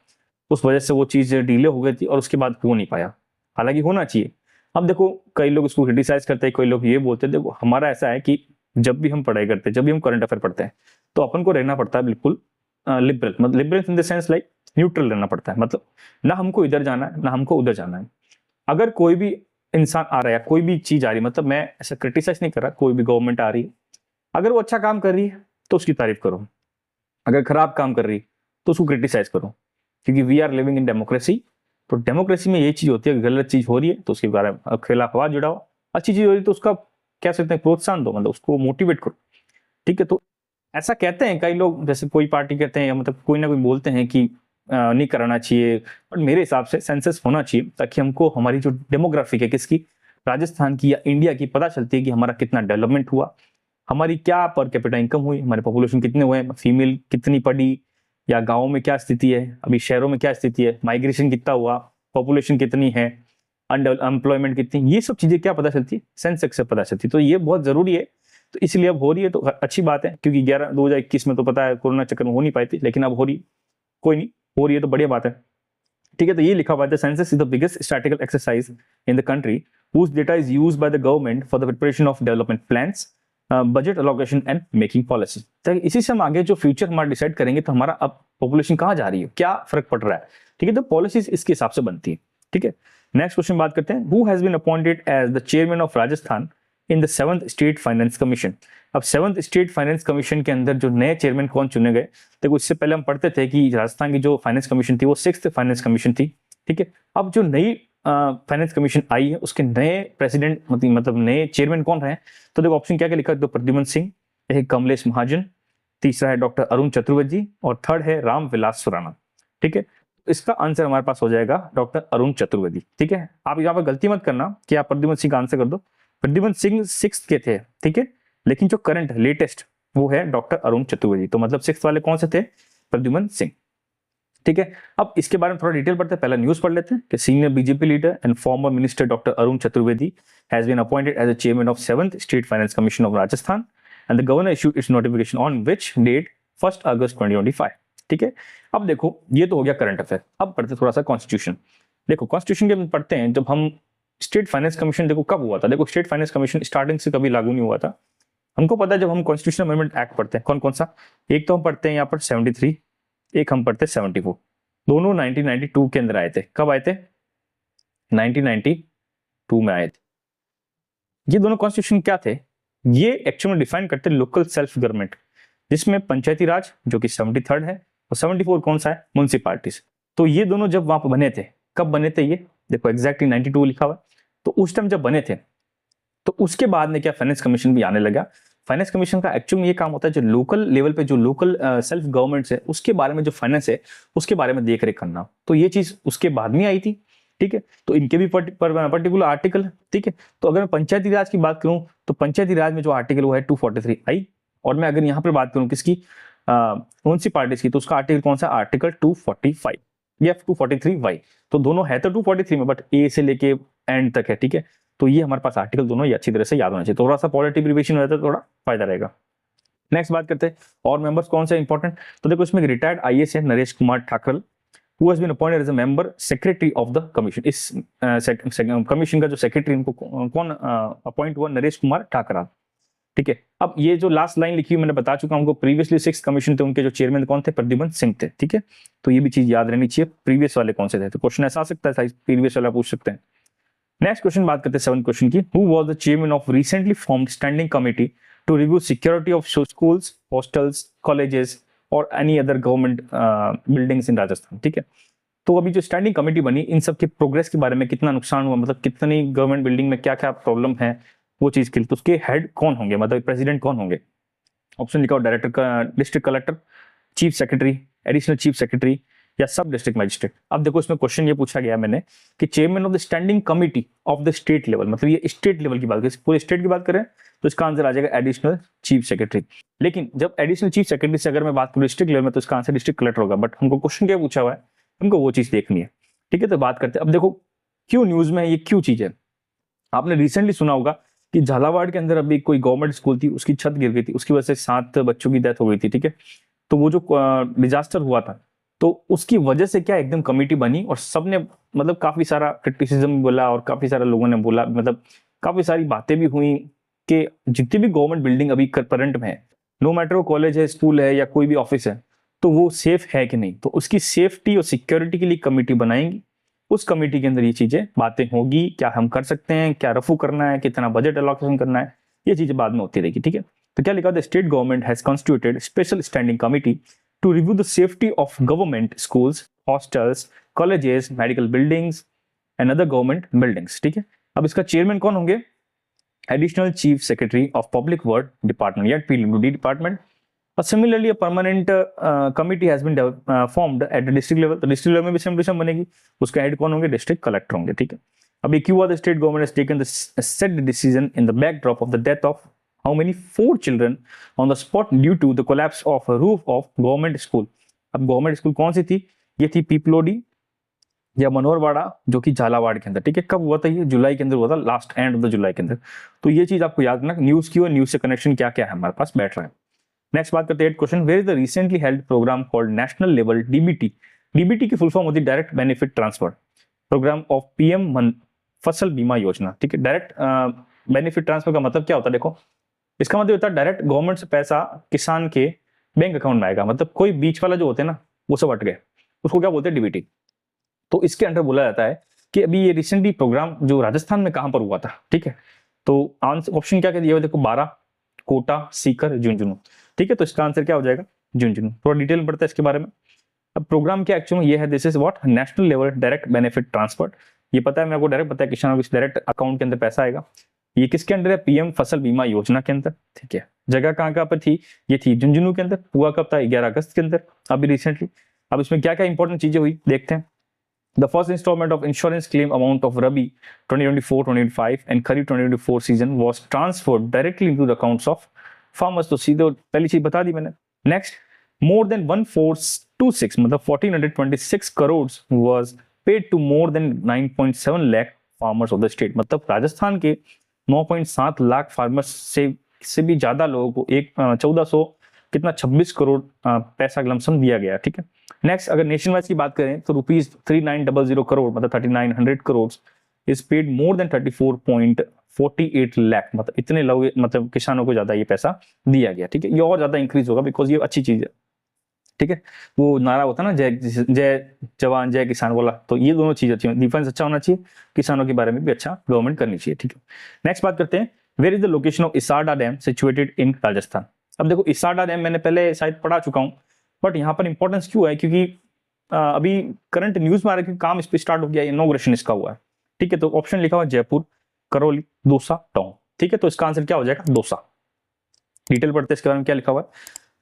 उस वजह से वो चीज डिले हो गई थी और उसके बाद हो नहीं पाया, हालांकि होना चाहिए। अब देखो कई लोग इसको क्रिटिसाइज करते हैं, कई लोग ये बोलते हैं, देखो हमारा ऐसा है कि जब भी हम पढ़ाई करते हैं, जब भी हम करंट अफेयर पढ़ते हैं, तो अपन को रहना पड़ता है बिल्कुल लिबरल, मतलब liberal in the sense like neutral रहना पड़ता है। मतलब ना हमको इधर जाना है ना हमको उधर जाना है। अगर कोई भी इंसान आ रहा है, कोई भी चीज आ रही है, मतलब मैं ऐसा क्रिटिसाइज नहीं कर रहा, कोई भी गवर्नमेंट आ रही है, अगर वो अच्छा काम कर रही है तो उसकी तारीफ करो, अगर खराब काम कर रही है तो उसको क्रिटिसाइज करो, क्योंकि we are living in democracy. तो डेमोक्रेसी में ये चीज होती है, गलत चीज हो रही है तो उसके बारे में खिलाफ आवाज जुड़ाओ, अच्छी चीज हो रही है तो उसका क्या सकते हैं, प्रोत्साहन दो, मतलब उसको मोटिवेट करो। ठीक है, तो ऐसा कहते हैं कई लोग, जैसे कोई पार्टी कहते हैं या मतलब कोई ना कोई बोलते हैं कि नहीं कराना चाहिए, बट मेरे हिसाब से सेंसस होना चाहिए, ताकि हमको हमारी जो डेमोग्राफिक है किसकी, राजस्थान की या इंडिया की, पता चलती है कि हमारा कितना डेवलपमेंट हुआ, हमारी क्या पर कैपिटा इनकम हुई, हमारे पॉपुलेशन कितने हुए, फीमेल कितनी पढ़ी, या गाँव में क्या स्थिति है, अभी शहरों में क्या स्थिति है, माइग्रेशन कितना हुआ, पॉपुलेशन कितनी है, अनएम्प्लॉयमेंट कितनी, ये सब चीजें क्या पता चलती है, सेंसस से पता चलती है। तो ये बहुत जरूरी है, तो इसलिए अब हो रही है तो अच्छी बात है, क्योंकि 2021 में तो पता है कोरोना चक्कर में हो नहीं पाई थी, लेकिन अब हो रही, कोई नहीं, हो रही है तो बढ़िया बात है। ठीक है, तो ये लिखा हुआ है, census is the biggest statistical exercise in the country whose data is used by the government for the preparation of development plans, budget allocation and making policy। तो इसी से हम आगे जो फ्यूचर हमारा डिसाइड करेंगे, तो हमारा अब पॉपुलेशन कहाँ जा रही है, क्या फर्क पड़ रहा है। ठीक है, तो पॉलिसीज इसके हिसाब से बनती है। ठीक है, नेक्स्ट क्वेश्चन बात करते हैं, who has been appointed as the chairman of Rajasthan in the 7th state finance commission. अब 7th स्टेट फाइनेंस कमीशन के अंदर जो नए चेयरमैन कौन चुने गए, देखो इससे पहले हम पढ़ते थे कि राजस्थान की जो फाइनेंस कमीशन थी वो 6th फाइनेंस कमीशन थी। ठीक है, अब जो नई फाइनेंस कमीशन आई है उसके नए प्रेसिडेंट मतलब नए चेयरमैन कौन रहे, तो देखो ऑप्शन क्या क्या लिखा है, तो प्रद्युमन सिंह, एक कमलेश महाजन, तीसरा है डॉक्टर अरुण चतुर्वेदी, और थर्ड है राम विलास सुराना। ठीक है, इसका आंसर हमारे पास हो जाएगा डॉक्टर अरुण चतुर्वेदी। ठीक है, आप यहाँ पर गलती मत करना कि आप प्रद्युमन सिंह का आंसर कर दो, प्रद्युमन सिंह 6th के थे। ठीक है, लेकिन जो करंट लेटेस्ट वो है डॉक्टर अरुण चतुर्वेदी, तो मतलब 6th वाले कौन से थे, प्रद्युमन सिंह। ठीक है, अब इसके बारे में थोड़ा डिटेल पढ़ते हैं, पहला न्यूज पढ़ लेते हैं कि senior BJP leader and former minister doctor Arun Chaturvedi has been appointed as a chairman of 7th state finance commission of Rajasthan and the governor issued its notification on which date 1 August 2025। ठीक है, अब देखो ये तो हो गया करंट अफेयर, अब पढ़ते थोड़ा सा कॉन्स्टिट्यूशन। देखो कॉन्स्टिट्यूशन के पढ़ते हैं, जब हम स्टेट फाइनेंस कमीशन देखो कब हुआ था, देखो स्टेट फाइनेंस कमीशन स्टार्टिंग से कभी लागू नहीं हुआ था, हमको पता है जब हम कॉन्स्टिट्यूशन अमेंडमेंट एक्ट पढ़ते हैं, कौन कौन सा, एक तो हम पढ़ते हैं यहाँ पर 73, एक हम पढ़ते हैं 74, दोनों 1992 के अंदर आए थे। कब आए थे, 1992 में आए थे। ये दोनों कॉन्स्टिट्यूशन क्या थे, ये एक्चुअली डिफाइन करते हैं लोकल सेल्फ गवर्नमेंट, जिसमें पंचायती राज जो कि 73rd है, और 74 कौन सा है, म्युनिसिपैलिटीज। तो ये दोनों जब वहां पर बने थे, कब बने थे, ये देखो एग्जैक्टली 92 लिखा हुआ है, तो उस टाइम जब बने थे, तो उसके बाद में क्या फाइनेंस कमीशन भी आने लगा। फाइनेंस कमीशन का एक्चुअली ये काम होता है, जो लोकल लेवल पे जो लोकल सेल्फ गवर्नमेंट्स है उसके बारे में जो फाइनेंस है उसके बारे में देख रेख करना, तो ये चीज उसके बाद में आई थी। ठीक है, तो इनके भी पर्टिकुलर आर्टिकल। ठीक है, तो अगर मैं पंचायती राज की बात करूं, तो पंचायती राज में जो आर्टिकल वो है 243 आई, और मैं अगर यहाँ पर बात करूं किसकी, म्युनिसिपैलिटीज की, तो उसका आर्टिकल कौन सा, आर्टिकल 245 या 243 वाई। तो दोनों है तो 243 में, बट ए से लेके एंड तक है। ठीक है, तो ये हमारे पास आर्टिकल दोनों ये अच्छी तरह से याद होना चाहिए, थोड़ा सा पॉलिटिव रिविजन हो जाता है तो थोड़ा फायदा रहेगा। नेक्स्ट बात करते हैं और मेंबर्स कौन से इंपॉर्टेंट, तो देखो इसमें रिटायर्ड आईएएस है Naresh Kumar Thakral, who has been appointed as a member secretary of the commission. इस कमीशन का जो सेक्रेटरी इनको कौन अपॉइंट हुआ, नरेश कुमार ठाकरल। ठीक है, अब ये जो लास्ट लाइन लिखी हुई मैंने बता चुका हूं, प्रीवियसली 6 कमीशन थे, उनके जो चेयरमैन कौन थे, प्रद्युमन सिंह थे। ठीक है, तो ये भी चीज याद रहनी चाहिए, प्रीवियस वाले कौन से थे, तो क्वेश्चन ऐसा आ सकता है, प्रीवियस वाला पूछ सकते हैं। नेक्स्ट क्वेश्चन बात करते हैं 7th क्वेश्चन की, who was the chairman of recently formed standing committee to review security of schools, hostels, colleges और any other government buildings in Rajasthan. ठीक है, तो अभी जो स्टैंडिंग कमेटी बनी, इन सब के प्रोग्रेस के बारे में, कितना नुकसान हुआ, मतलब कितनी गवर्नमेंट बिल्डिंग में क्या क्या प्रॉब्लम है, वो चीज के लिए, तो उसके हेड कौन होंगे, मतलब प्रेसिडेंट कौन होंगे। ऑप्शन लिखा हो, डायरेक्टर का, district collector, chief secretary, additional chief secretary या सब डिस्ट्रिक्ट मजिस्ट्रेट। अब देखो इसमें क्वेश्चन ये पूछा गया मैंने कि chairman of the standing committee of the state level, मतलब ये स्टेट लेवल की बात करें, पूरे स्टेट की बात करें तो इसका आंसर आ जाएगा एडिशनल चीफ सेक्रेटरी। लेकिन जब एडिशनल चीफ सेक्रेटरी से अगर मैं बात करूं डिस्ट्रिक्ट लेवल में, तो इसका आंसर डिस्ट्रिक्ट कलेक्टर होगा, बट हमको क्वेश्चन क्या पूछा हुआ है, हमको वो चीज देखनी है। ठीक है, तो बात करते हैं, अब देखो क्यों न्यूज में ये क्यों चीज है, आपने रिसेंटली सुना होगा कि झालावाड़ के अंदर अभी कोई गवर्नमेंट स्कूल थी, उसकी छत गिर गई थी, उसकी वजह से 7 बच्चों की डेथ हो गई थी। ठीक है, तो वो जो डिजास्टर हुआ था, तो उसकी वजह से क्या एकदम कमेटी बनी, और सबने मतलब काफी सारा क्रिटिसिज्म बोला, और काफी सारे लोगों ने बोला, मतलब काफी सारी बातें भी हुई कि जितनी भी गवर्नमेंट बिल्डिंग अभी करंट में है, नो मैटर वो कॉलेज है, स्कूल है या कोई भी ऑफिस है, तो वो सेफ है कि नहीं, तो उसकी सेफ्टी और सिक्योरिटी के लिए कमेटी बनाएंगी, उस कमेटी के अंदर ये चीजें बातें होगी, क्या हम कर सकते हैं, क्या रफू करना है, कितना बजट एलोकेशन करना है, ये चीजें बाद में होती रहेगी। ठीक है, तो क्या लिखा the state government has constituted special standing committee to review the safety of government schools, hostels, colleges, medical buildings and other government buildings. ठीक है, अब इसका चेयरमैन कौन होंगे? Additional chief secretary of public work department या PWD department. Similarly, a permanent committee has been formed at the district level. तो district level में भी सेम टू सेम बनेगी, उसका हेड कौन होंगे? डिस्ट्रिक्ट कलेक्टर होंगे। ठीक है, अब क्यों हुआ? The state government has taken the said decision in the backdrop of the death of how many 4 children on the spot due to the collapse of roof of government school. अब government school कौन सी थी? ये थी पीपलोडी या मनोहरवाड़ा, जो कि झालावाड़ के अंदर। ठीक है, कब हुआ था? ये जुलाई के अंदर हुआ था, लास्ट एंड ऑफ द जुलाई के अंदर। तो ये चीज आपको याद रखना, न्यूज की और न्यूज से कनेक्शन क्या क्या है हमारे पास बैठ रहा है। नेक्स्ट बात करते हैं question, where is the recently held programme called national level DBT. DBT की फुल फॉर्म होती है direct benefit transfer programme of PM Fasal Bima योजना। ठीक है, डायरेक्ट बेनिफिट ट्रांसफर का मतलब क्या होता है? देखो, इसका मतलब होता है डायरेक्ट गवर्नमेंट से पैसा किसान के बैंक अकाउंट में आएगा। मतलब कोई बीच वाला जो होते हैं ना, वो सब हट गए, उसको क्या बोलते हैं? डीबीटी। तो इसके अंडर बोला जाता है कि अभी ये रिसेंटली प्रोग्राम जो राजस्थान में कहां पर हुआ था। ठीक है, तो आंसर ऑप्शन क्या दिया हुआ देखो, 12, कोटा, सीकर, झुंझुनू। ठीक है, तो इसका आंसर क्या हो जाएगा? झुंझुनू। थोड़ा डिटेल में पढ़ते हैं इसके बारे में। अब प्रोग्राम क्या एक्चुअली ये है, this is what national level direct benefit transfer. ये पता है मेरे को, डायरेक्ट पता है किसानों के डायरेक्ट अकाउंट के अंदर पैसा आएगा। ये किसके अंदर है? पीएम फसल बीमा योजना के अंदर। ठीक है, जगह कहाँ पर थी? ये थी झुंझुनू के अंदर। हुआ कब था? 11 अगस्त के अंदर, अभी रिसेंटली। अब इसमें क्या क्या इंपॉर्टेंट चीजें हुई देखते हैं। The first installment of insurance claim amount of Rabi 2024-2025 and Kharif 2024 season was transferred directly into the accounts of farmers. तो सीधे पहली चीज बता दी मैंने। Next, more than 1426 मतलब 1426 crores was paid to more than 9.7 lakh farmers of the state। मतलब राजस्थान के 9.7 lakh farmers से भी ज्यादा लोगों को 1400 कितना 26 करोड़ पैसा लमसम दिया गया। ठीक है, नेक्स्ट अगर नेशन वाइज की बात करें तो रुपीज 3900 करोड़ मतलब 3900 crore is paid more than 34.48 lakh. मतलब इतने लोग, मतलब किसानों को ज्यादा ये पैसा दिया गया। ठीक है, ये और ज्यादा इंक्रीज होगा बिकॉज ये अच्छी चीज है। ठीक है, वो नारा होता है ना, जय जय जवान जय किसान वाला, तो ये दोनों चीज अच्छी, डिफेंस अच्छा होना चाहिए, किसानों के बारे में भी अच्छा गवर्नमेंट करनी चाहिए। ठीक है, नेक्स्ट बात करते हैं, where is the location of Isarda dam situated in Rajasthan. अब देखो, इसाडा डैम मैंने पहले शायद पढ़ा चुका हूं, बट यहाँ पर इंपॉर्टेंस क्यों है? क्योंकि अभी करंट न्यूज में आ रहा है कि काम इस पे स्टार्ट हो गया, इनॉग्रेशन इसका हुआ है। ठीक है, तो ऑप्शन लिखा हुआ जयपुर, करौली, दौसा, टाउन। ठीक है, तो इसका आंसर क्या हो जाएगा? दौसा। डिटेल पढ़ते हैं इसके बारे में क्या लिखा हुआ है।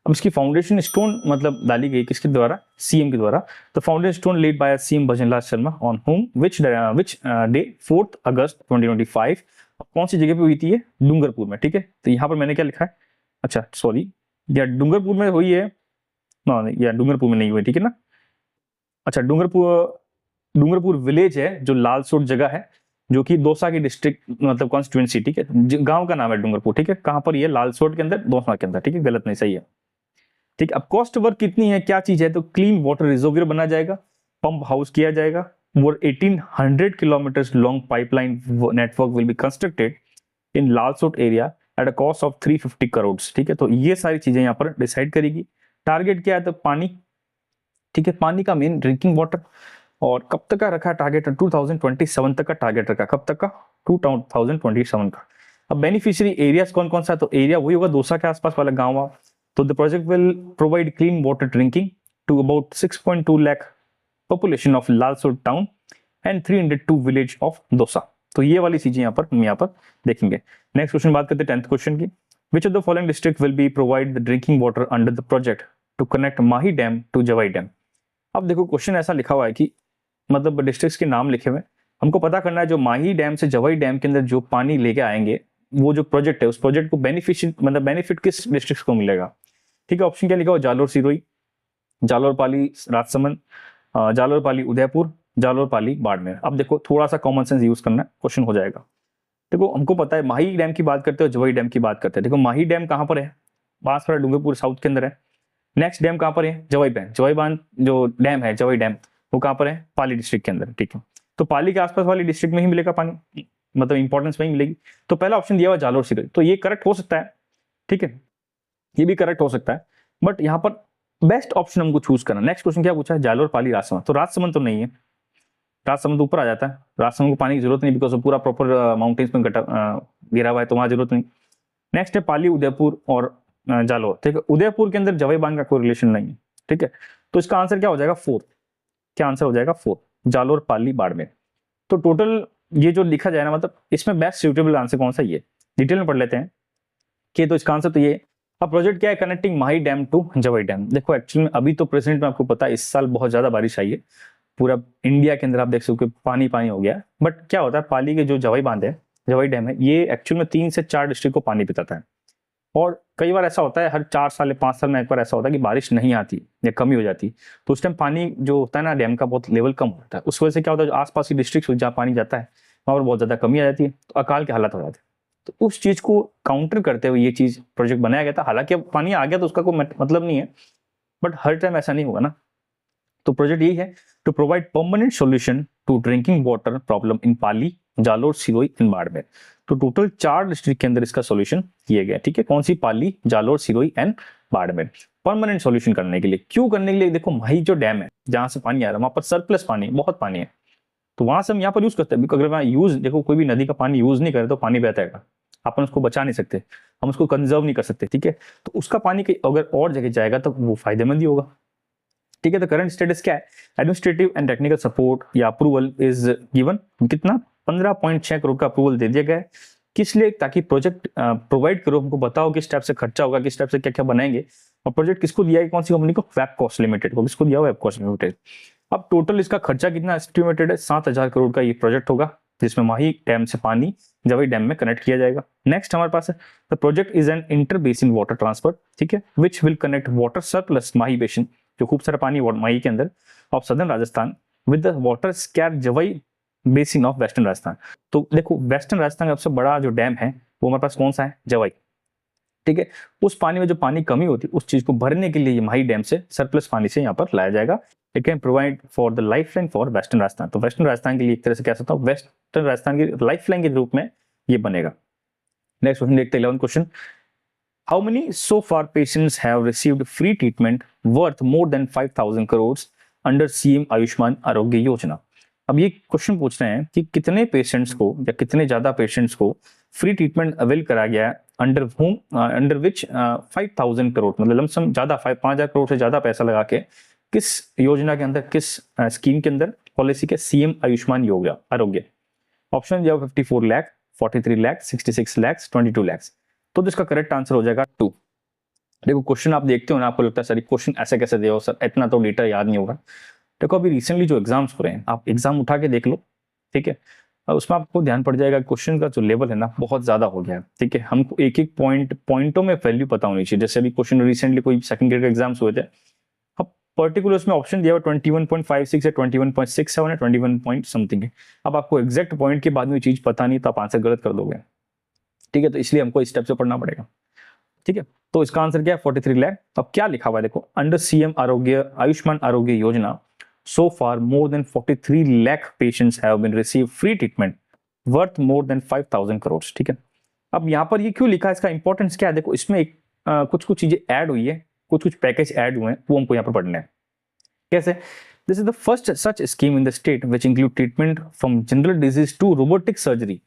अब इसकी फाउंडेशन स्टोन मतलब डाली गई किसके द्वारा? सीएम के द्वारा। तो foundation stone led by CM Bhajanlal Sharma on home which day 4 अगस्त 2025। कौन सी जगह पे हुई थी ये? डूंगरपुर में। ठीक है, तो यहाँ पर मैंने क्या लिखा है? अच्छा सॉरी, या डूंगरपुर में हुई है ना? या डूंगरपुर में नहीं हुई। ठीक है ना, अच्छा डूंगरपुर विलेज है जो लालसोट जगह है, जो कि दौसा की डिस्ट्रिक्ट मतलब कॉन्स्टिट्यूएंसी। ठीक है, गांव का नाम है डूंगरपुर। ठीक है, कहां पर ये? लालसोट के अंदर, दौसा के अंदर। ठीक है, गलत नहीं, सही है। ठीक, अब कॉस्ट वर्क कितनी है, क्या चीज है? तो क्लीन वाटर रिजर्वियर बना जाएगा, पंप हाउस किया जाएगा, वो 1800 kilometre long pipeline network will be constructed in Lalsot area at a cost of 350 crore. ठीक है, तो ये सारी चीजें यहाँ पर डिसाइड करेगी। टारगेट क्या है? तो पानी। ठीक है, पानी का मेन ड्रिंकिंग वाटर। और कब तक का रखा टारगेट? 2027 तक का टारगेट रखा। कब तक का? 2027 का। अब बेनिफिशियरी एरियाज कौन कौन सा? तो एरिया वही होगा दौसा के आसपास वाला गांव। तो the project will provide clean water drinking to about 6.2 lakh population of Lalsot town and 302 village of Dausa. तो ये वाली चीजें यहाँ पर हम यहाँ पर देखेंगे। नेक्स्ट क्वेश्चन बात करते हैं 10th क्वेश्चन की। Which of the following district will be provide the drinking water under the project to connect Mahi dam to Jawai dam? अब देखो, क्वेश्चन ऐसा लिखा हुआ है कि मतलब डिस्ट्रिक्ट्स के नाम लिखे हुए, हमको पता करना है जो माही डैम से जवाई डैम के अंदर जो पानी लेके आएंगे, वो जो प्रोजेक्ट है उस प्रोजेक्ट को बेनिफिट किस डिस्ट्रिक्ट को मिलेगा। ठीक है, ऑप्शन क्या लिखा हुआ? जालोर सिरोही, जालोर पाली राजसमंद, जालोर पाली उदयपुर, जालोर पाली बाड़मेर। अब देखो, थोड़ा सा कॉमन सेंस यूज करना है, क्वेश्चन हो जाएगा। देखो, हमको पता है माही डैम की बात करते हो, जवाई डैम की बात करते हैं। देखो, माही डैम कहां पर है? बांसवाड़ा डूंगरपुर साउथ के अंदर है। नेक्स्ट डैम कहां पर है? जवाई डैम। जवाई बांध जो डैम है, जवाई डैम, वो कहां पर है? पाली डिस्ट्रिक्ट के अंदर। ठीक है, तो पाली के आसपास वाली डिस्ट्रिक्ट में ही मिलेगा पानी, मतलब इंपॉर्टेंस वही मिलेगी। तो पहला ऑप्शन दिया हुआ जालोर सिरोही, तो ये करेक्ट हो सकता है। ठीक है, ये भी करेक्ट हो सकता है, बट यहाँ पर बेस्ट ऑप्शन हमको चूज करना। नेक्स्ट क्वेश्चन क्या पूछा है? जालोर पाली राजसमंद। तो राजसमंद तो नहीं है, राजसमंद ऊपर आ जाता है, राजसमंद को पानी की जरूरत नहीं, बिकॉज पूरा प्रॉपर माउंटेन्स में गिरा हुआ है, तो वहां जरूरत नहीं। नेक्स्ट है पाली, उदयपुर और जालौर, ठीक है। उदयपुर के अंदर जवाई बांध का कोई रिलेशन नहीं है, ठीक है। तो इसका आंसर क्या हो जाएगा? 4। क्या आंसर हो जाएगा? 4, जालौर, पाली, बाड़मेर। तो टोटल ये जो लिखा जाए ना, मतलब इसमें बेस्ट सुटेबल आंसर कौन सा? ये डिटेल में पढ़ लेते हैं कि तो इसका आंसर तो ये। अब प्रोजेक्ट क्या है? Connecting Mahi dam to Jawai dam. देखो एक्चुअली में अभी तो प्रेजेंट में आपको पता है इस साल बहुत ज्यादा बारिश आई है, पूरा इंडिया के अंदर आप देख सकते हो पानी पानी हो गया। बट क्या होता है, पाली के जो जवाई बांध है, जवाई डैम है, ये एक्चुअल में 3 से 4 डिस्ट्रिक्ट को पानी पिताता है। और कई बार ऐसा होता है, हर 4 साल या 5 साल में एक बार ऐसा होता है कि बारिश नहीं आती या कमी हो जाती, तो उस टाइम पानी जो होता है ना डैम का, बहुत लेवल कम होता है। उस वजह से क्या होता है, जो आसपास की डिस्ट्रिक्ट जहाँ पानी जाता है वहाँ पर बहुत ज्यादा कमी आ जाती है, तो अकाल के हालात हो जाते हैं। तो उस चीज को काउंटर करते हुए ये चीज प्रोजेक्ट बनाया गया था। हालांकि अब पानी आ गया तो उसका कोई मतलब नहीं है, बट हर टाइम ऐसा नहीं होगा ना। तो प्रोजेक्ट यही है, to provide permanent solution to drinking water problem in Pali, Jalore, Sirohi and Barmer. तो टोटल 4 डिस्ट्रिक्ट के अंदर इसका सॉल्यूशन किया गया, ठीक है। कौन सी? Pali, Jalore, Sirohi and Barmer. Permanent solution करने के लिए, क्यों करने के लिए? देखो माही जो डैम है जहां से पानी आ रहा है वहां पर सरप्लस पानी, बहुत पानी है, तो वहां से हम यहाँ पर यूज करते हैं। अगर वहां यूज, देखो कोई भी नदी का पानी यूज नहीं करे तो पानी बहता है, अपन उसको बचा नहीं सकते, हम उसको कंजर्व नहीं कर सकते, ठीक है। तो उसका पानी कहीं अगर और जगह जाएगा तो वो फायदेमंद ही होगा, ठीक है। तो करंट स्टेटस क्या है? एडमिनिस्ट्रेटिव एंड टेक्निकल सपोर्ट या अप्रूवल इज गिवन। कितना? 15.6 करोड़ का अप्रूवल दे दिया गया है। किस लिए? ताकि प्रोजेक्ट प्रोवाइड करो, हमको बताओ किस टाइप से खर्चा होगा, किस टाइप से क्या क्या बनाएंगे। और प्रोजेक्ट किसको दिया है? कौन सी कंपनी को? वेबकॉस्ट लिमिटेड को। किसको दिया हुआ? वेबकॉस्ट लिमिटेड। अब टोटल इसका खर्चा कितना एस्टिमेटेड है? 7,000 करोड़ का ये प्रोजेक्ट होगा, जिसमें माही डैम से पानी जवाई डैम में कनेक्ट किया जाएगा। नेक्स्ट हमारे पास है the project is an inter basin water transfer, ठीक है, which will connect water surplus Mahi basin, जो खूब सारा पानी माही के अंदर, of southern Rajasthan with the water scare Jawai basin of western Rajasthan. तो देखो वेस्टर्न राजस्थान का सबसे बड़ा जो डैम है वो हमारे पास कौन सा है? जवाई, ठीक है। उस पानी में जो पानी कमी होती है उस चीज को भरने के लिए ये माही डैम से सरप्लस पानी से यहाँ पर लाया जाएगा। It can provide for the life line for western Rajasthan. तो वेस्टर्न राजस्थान के लिए एक तरह से कह सकता हूँ वेस्टर्न राजस्थान की लाइफ लाइन के रूप में ये बनेगा। नेक्स्ट क्वेश्चन देखते हैं, 11th question. How many so far patients have received free treatment worth more than 5,000 crores under CM Ayushman Arogya Yojana? अब ये क्वेश्चन पूछ रहे हैं कि कितने पेशेंट्स को या कितने ज्यादा पेशेंट्स को फ्री ट्रीटमेंट अवेल करा गया है अंडर विच 5,000 करोड़, मतलब लमसम ज्यादा 5,000 करोड़ से ज्यादा पैसा लगा के किस योजना के अंदर, किस स्कीम के अंदर, पॉलिसी के? सीएम आयुष्मान योजना आरोग्य। ऑप्शन दिया 54 लाख, 43 लाख, 66 लाख, 22 लाख। तो इसका करेक्ट आंसर हो जाएगा 2। देखो क्वेश्चन आप देखते हो ना, आपको लगता है सर क्वेश्चन ऐसे कैसे दिया हो सर, इतना तो डेटा याद नहीं होगा। देखो अभी रिसेंटली जो एग्जाम्स हो रहे हैं, आप एग्जाम उठा के देख लो, ठीक है, और उसमें आपको ध्यान पड़ जाएगा क्वेश्चन का जो लेवल है ना बहुत ज्यादा हो गया है, ठीक है। हमको एक एक पॉइंटों में वैल्यू पता होनी चाहिए। जैसे अभी क्वेश्चन रिसेंटली कोई सेकंड ग्रेड के एग्जाम्स हुए थे, अब पर्टिकुलर उसमें ऑप्शन दिया हुआ 21.56 है, 21.67 है, 21 पॉइंट समथिंग है। अब आपको एग्जैक्ट पॉइंट के बाद में चीज पता नहीं तो आप आंसर गलत कर दोगे, ठीक है। तो इसलिए हमको इस स्टेप से पढ़ना पड़ेगा, ठीक है। तो इसका आंसर क्या है? 43 लाख। अब क्या लिखा हुआ है देखो, अंडर सीएम आरोग्य Ayushman Arogya Yojana so far more than 43 lakh patients have been received free treatment worth more than 5,000 crores, ठीक है। अब यहाँ पर ये क्यों लिखा है, इसका इंपॉर्टेंस क्या है? देखो इसमें एक कुछ कुछ चीजें ऐड हुई है, कुछ कुछ पैकेज ऐड हुए हैं, वो हमको यहाँ पर पढ़ना है। कैसे? This is the first such scheme in the state which include treatment from general disease to robotic surgery.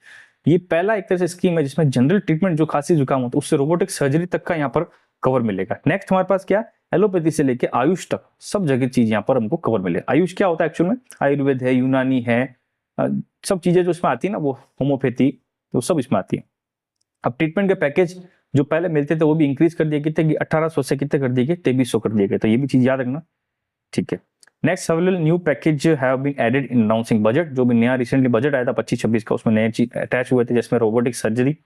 ये पहला एक तरह से स्कीम है जिसमें जनरल ट्रीटमेंट जो खांसी जुकाम होता है उससे रोबोटिक सर्जरी तक का यहाँ पर कवर मिलेगा। नेक्स्ट हमारे पास क्या? एलोपैथी से लेके आयुष तक सब जगह चीज यहाँ पर हमको कवर मिले। आयुष क्या होता है एक्चुअल में? आयुर्वेद है, यूनानी है, सब चीजें जो इसमें आती है ना, वो होम्योपैथी, तो सब इसमें आती है। अब ट्रीटमेंट के पैकेज जो पहले मिलते थे वो भी इंक्रीज कर दिए, कितने? 1800 से कितने कर दिए? 2300 कर दिए गए। तो ये भी चीज याद रखना, ठीक है। Next several new package have been added in announcing budget. जो भी नया रिसेंटली बजट आया था 25-26 का, उसमें नए चीज अटैच हुए थे, जिसमें robotic surgery,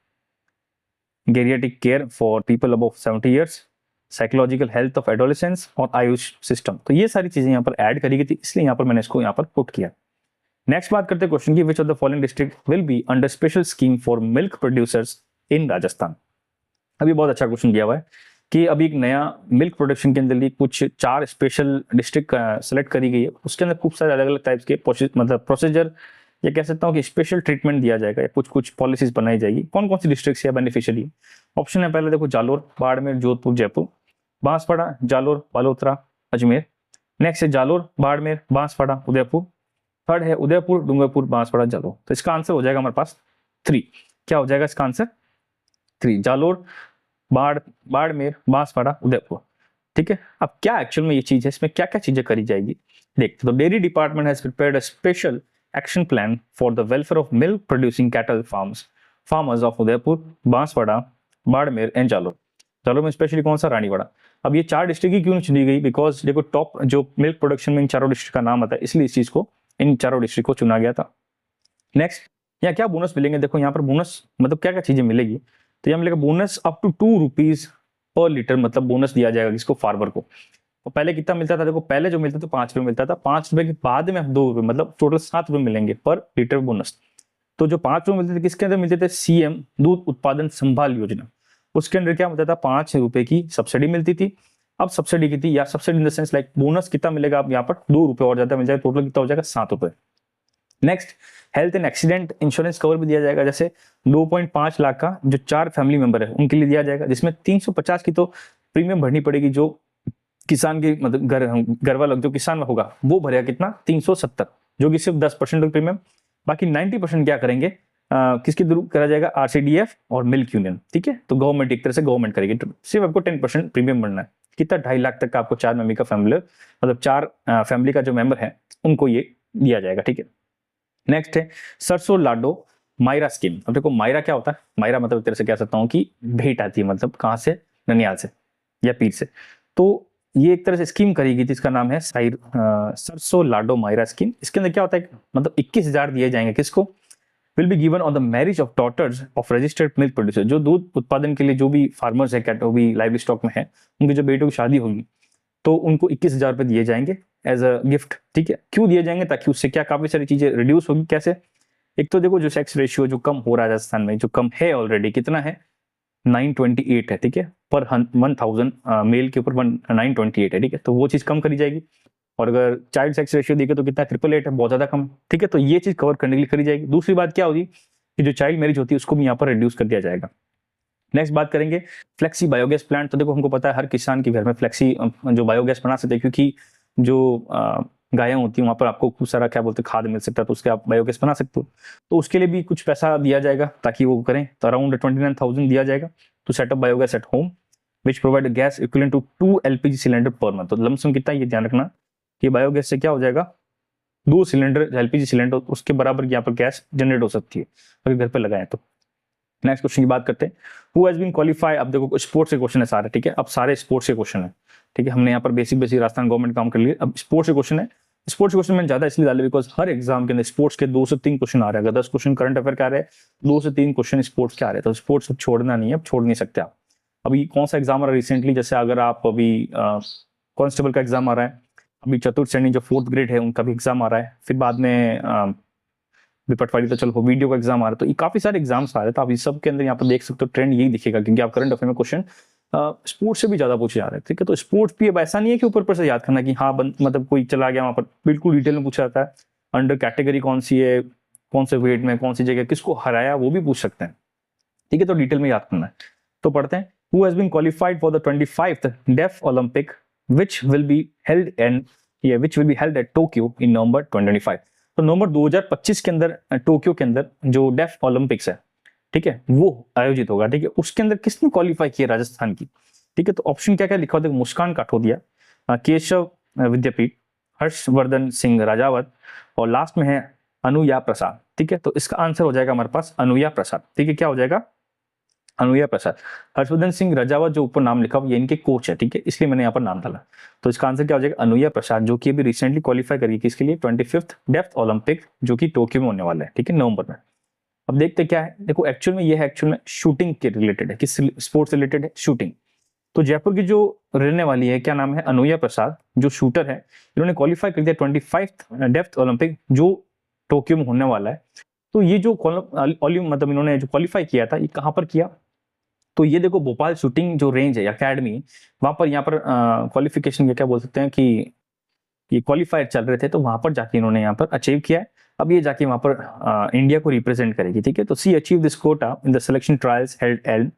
geriatric care for people above 70 years, psychological health of adolescence और आयुष सिस्टम। तो ये सारी चीजें यहाँ पर ऐड करी गई थी, इसलिए यहाँ पर मैंने इसको यहाँ पर पुट किया। नेक्स्ट बात करते हैं क्वेश्चन की, which of the following district will be under special scheme for milk producers in Rajasthan. अभी बहुत अच्छा क्वेश्चन दिया हुआ है कि अभी एक नया मिल्क प्रोडक्शन के अंदर लिए कुछ 4 स्पेशल डिस्ट्रिक्ट सेलेक्ट करी गई है। उसके अंदर खूब सारे अलग अलग टाइप्स के मतलब प्रोसीजर, या कह सकता हूँ कि स्पेशल ट्रीटमेंट दिया जाएगा, या कुछ कुछ पॉलिसीज बनाई जाएगी। कौन कौन सी डिस्ट्रिक्ट या बेनिफिशियरी? ऑप्शन है पहले देखो, जालोर, बाड़मेर, जोधपुर, जयपुर, बांसवाड़ा, जालोर, बालोतरा, अजमेर। नेक्स्ट है जालोर, बाड़मेर, बांसवाड़ा, उदयपुर, थर्ड है उदयपुर, डूंगरपुर, बांसवाड़ा, जालोर। तो इसका आंसर हो जाएगा हमारे पास 3। क्या हो जाएगा इसका आंसर? 3, जालोर, बाड़मेर, बांसवाड़ा, उदयपुर। ठीक है, अब क्या एक्चुअल में ये चीज है, इसमें क्या क्या चीजें करी जाएगी देखते। तो dairy department has prepared a special action plan for the welfare of milk producing cattle farmers of Udaipur, Banswara, Barmer and Jalore. Jalore में स्पेशली कौन सा? रानीवाड़ा। अब ये 4 डिस्ट्रिक्ट ही क्यों चुनी गई? बिकॉज देखो टॉप जो मिल्क प्रोडक्शन में इन चारों डिस्ट्रिक्ट का नाम आता है, इसलिए इस चीज को इन चारों डिस्ट्रिक्ट को चुना गया था। नेक्स्ट, यहाँ क्या बोनस मिलेंगे? देखो यहाँ पर बोनस मतलब क्या क्या चीजें मिलेगी। तो यहाँ मिलेगा bonus up to 2 rupees per litre, मतलब बोनस दिया जाएगा किसको? फार्मर को। तो पहले कितना मिलता था? देखो पहले जो मिलता था 5 रुपए मिलता था, 5 रुपए के बाद में 2 रुपए, मतलब टोटल 7 रुपए मिलेंगे पर लीटर बोनस। तो जो 5 रुपए मिलते थे किसके अंदर मिलते थे? सीएम दूध उत्पादन संभाल योजना, उसके अंदर क्या मिलता था? 5 रुपए की सब्सिडी मिलती थी। अब सब्सिडी कितनी, या subsidy in the sense like bonus कितना मिलेगा? अब यहाँ पर 2 रुपए और ज्यादा मिल जाएगा, टोटल कितना हो जाएगा? 7 रुपए। Next, health and accident insurance cover भी दिया जाएगा, जैसे 2.5 लाख का जो 4 फैमिली मेंबर है उनके लिए दिया जाएगा, जिसमें 350 की तो प्रीमियम भरनी पड़ेगी, जो किसान की मतलब घर वाला जो किसान होगा वो भरेगा कितना? 370, जो कि सिर्फ 10% प्रीमियम। बाकी 90% क्या करेंगे? किसके थ्रू करा जाएगा? आरसीडीएफ और मिल्क यूनियन। ठीक है, तो गवर्नमेंट एक तरह से गवर्नमेंट करेगी, तो सिर्फ आपको 10% प्रीमियम भरना है। कितना? 2.5 लाख तक का आपको 4 मेंबर का फैमिली, मतलब 4 फैमिली का जो मेंबर है उनको ये दिया जाएगा। ठीक है, नेक्स्ट है सरसों लाडो मायरा स्कीम। अब देखो मायरा क्या होता है? मायरा मतलब एक तरह से कह सकता हूँ कि भेंट आती है, मतलब कहाँ से? ननियाल से या पीर से। तो ये एक तरह से स्कीम करी गई थी, इसका नाम है सरसों लाडो मायरा स्कीम। इसके अंदर क्या होता है? मतलब 21,000 दिए जाएंगे किसको? Will be given on the marriage of daughters of registered milk producer. जो दूध उत्पादन के लिए जो भी फार्मर्स है, कैटो भी लाइव स्टॉक में है, उनके जो बेटों की शादी होगी तो उनको 21,000 रुपए दिए जाएंगे एज अ गिफ्ट। ठीक है, क्यों दिए जाएंगे? ताकि उससे क्या काफी सारी चीजें रिड्यूस होगी। कैसे? एक तो देखो जो सेक्स रेशियो जो कम हो रहा है राजस्थान में, जो कम है ऑलरेडी, कितना है? 928 है। ठीक है, पर 1000 मेल के ऊपर 928 है। ठीक है, तो वो चीज कम करी जाएगी। और अगर चाइल्ड सेक्स रेशियो देखे तो कितना? 888 है, बहुत ज्यादा कम। ठीक है, तो ये चीज कवर करने के लिए करी जाएगी। दूसरी बात क्या होगी कि जो चाइल्ड मैरिज होती है उसको भी यहाँ पर रिड्यूस कर दिया जाएगा। नेक्स्ट बात करेंगे फ्लेक्सी बायोगैस प्लांट। तो देखो हमको पता है हर किसान के घर में फ्लेक्सी जो बायोगैस बना सकते हैं, क्योंकि जो गायें होती हैं वहां पर आपको खूब सारा क्या बोलते हैं खाद मिल सकता है, तो उसके आप बायोगैस बना सकते हो। तो उसके लिए भी कुछ पैसा दिया जाएगा ताकि वो करें। तो अराउंड 29,000 दिया जाएगा to set up biogas at home which provide gas equivalent to 2 LPG cylinder per month. तो लमसम कितना ये ध्यान रखना कि बायोगैस से क्या हो जाएगा? 2 सिलेंडर एलपीजी सिलेंडर उसके बराबर यहाँ पर गैस जनरेट हो सकती है अगर घर पर लगाए तो। नेक्स्ट क्वेश्चन की बात करते हैं, हु हैज बीन क्वालिफाई। अब देखो स्पोर्ट्स के क्वेश्चन है सारे। ठीक है, अब सारे स्पोर्ट्स के क्वेश्चन है। ठीक है, हमने यहाँ पर बेसिक राजस्थान गवर्नमेंट काम कर लिए। अब स्पोर्ट्स के क्वेश्चन है। स्पोर्ट्स क्वेश्चन मैंने ज्यादा इसलिए डाले बिकॉज हर एग्जाम के अंदर स्पोर्ट्स के 2 से 3 क्वेश्चन आ रहे हैं। अगर 10 क्वेश्चन करंट अफेयर के आ रहे हैं, 2 से 3 क्वेश्चन स्पोर्ट्स के आ रहे हैं, तो स्पोर्ट्स छोड़ना नहीं है, अब छोड़ नहीं सकते आप। अभी कौन सा एग्जाम आ रहा है रिसेंटली? जैसे अगर आप अभी कांस्टेबल का एग्जाम आ रहा है, अभी चतुर्थ श्रेणी जो 4th ग्रेड है उनका भी एग्जाम आ रहा है, फिर बाद में विपटवाड़ी, तो चलो वीडियो का एग्जाम आ रहा है। तो ये काफी सारे एग्जाम्स आ रहे हैं, तो आप इस सब के अंदर यहाँ पर देख सकते हो ट्रेंड यही दिखेगा, क्योंकि आप करंट अफेयर में क्वेश्चन स्पोर्ट्स से भी ज्यादा पूछे जा रहे हैं। ठीक है, तो स्पोर्ट्स भी अब ऐसा नहीं है कि ऊपर से याद करना कि हाँ मतलब कोई चला गया वहां पर, बिल्कुल डिटेल में पूछा जाता है। अंडर कैटेगरी कौन सी है, कौन से वेट में, कौन सी जगह किसको हराया, वो भी पूछ सकते हैं। ठीक है, तो डिटेल में याद करना है। तो पढ़ते हैं, who has been qualified for the 25th deaf Olympic which will be held at Tokyo in November 2025। तो नवंबर 2025 के अंदर टोक्यो के अंदर जो डेफ ओलंपिक्स है, ठीक है, वो आयोजित होगा। ठीक है, उसके अंदर किसने क्वालिफाई किया राजस्थान की? ठीक है, तो ऑप्शन क्या क्या लिखा होता है? मुस्कान काठोदिया, केशव विद्यापीठ, हर्षवर्धन सिंह राजावत, और लास्ट में है अनुया प्रसाद। ठीक है, तो इसका आंसर हो जाएगा हमारे पास अनुया प्रसाद। ठीक है, क्या हो जाएगा? अनुया प्रसाद। हर्षवर्धन सिंह राजावत जो ऊपर नाम लिखा हुआ ये इनके कोच है। ठीक है, इसलिए मैंने यहाँ पर नाम डाला। तो इसका आंसर क्या हो जाएगा? अनुया प्रसाद, जो कि अभी रिसेंटली क्वालिफाई करी किसके लिए? 25th डेफ ओलंपिक, जो कि टोक्यो में होने वाला है। ठीक है, नवंबर में। अब देखते क्या है। देखो एक्चुअल में ये है, एक्चुअल में शूटिंग के रिलेटेड है, किस स्पोर्ट्स रिलेटेड है? शूटिंग। तो जयपुर की जो रहने वाली है, क्या नाम है? अनुया प्रसाद, जो शूटर है, इन्होंने क्वालिफाई कर दिया 25th डेफ ओलंपिक जो टोक्यो में होने वाला है। तो ये जो मतलब इन्होंने जो क्वालिफाई किया था, ये कहाँ पर किया? तो ये देखो भोपाल शूटिंग जो रेंज है अकेडमी, वहां पर यहाँ पर क्वालिफिकेशन क्या बोल सकते हैं कि ये क्वालिफायर चल रहे थे, तो वहां पर जाके इन्होंने यहाँ पर अचीव किया है। अब ये जाके वहां पर इंडिया को रिप्रेजेंट करेगी। ठीक है, तो she achieve this quota in the selection trials held at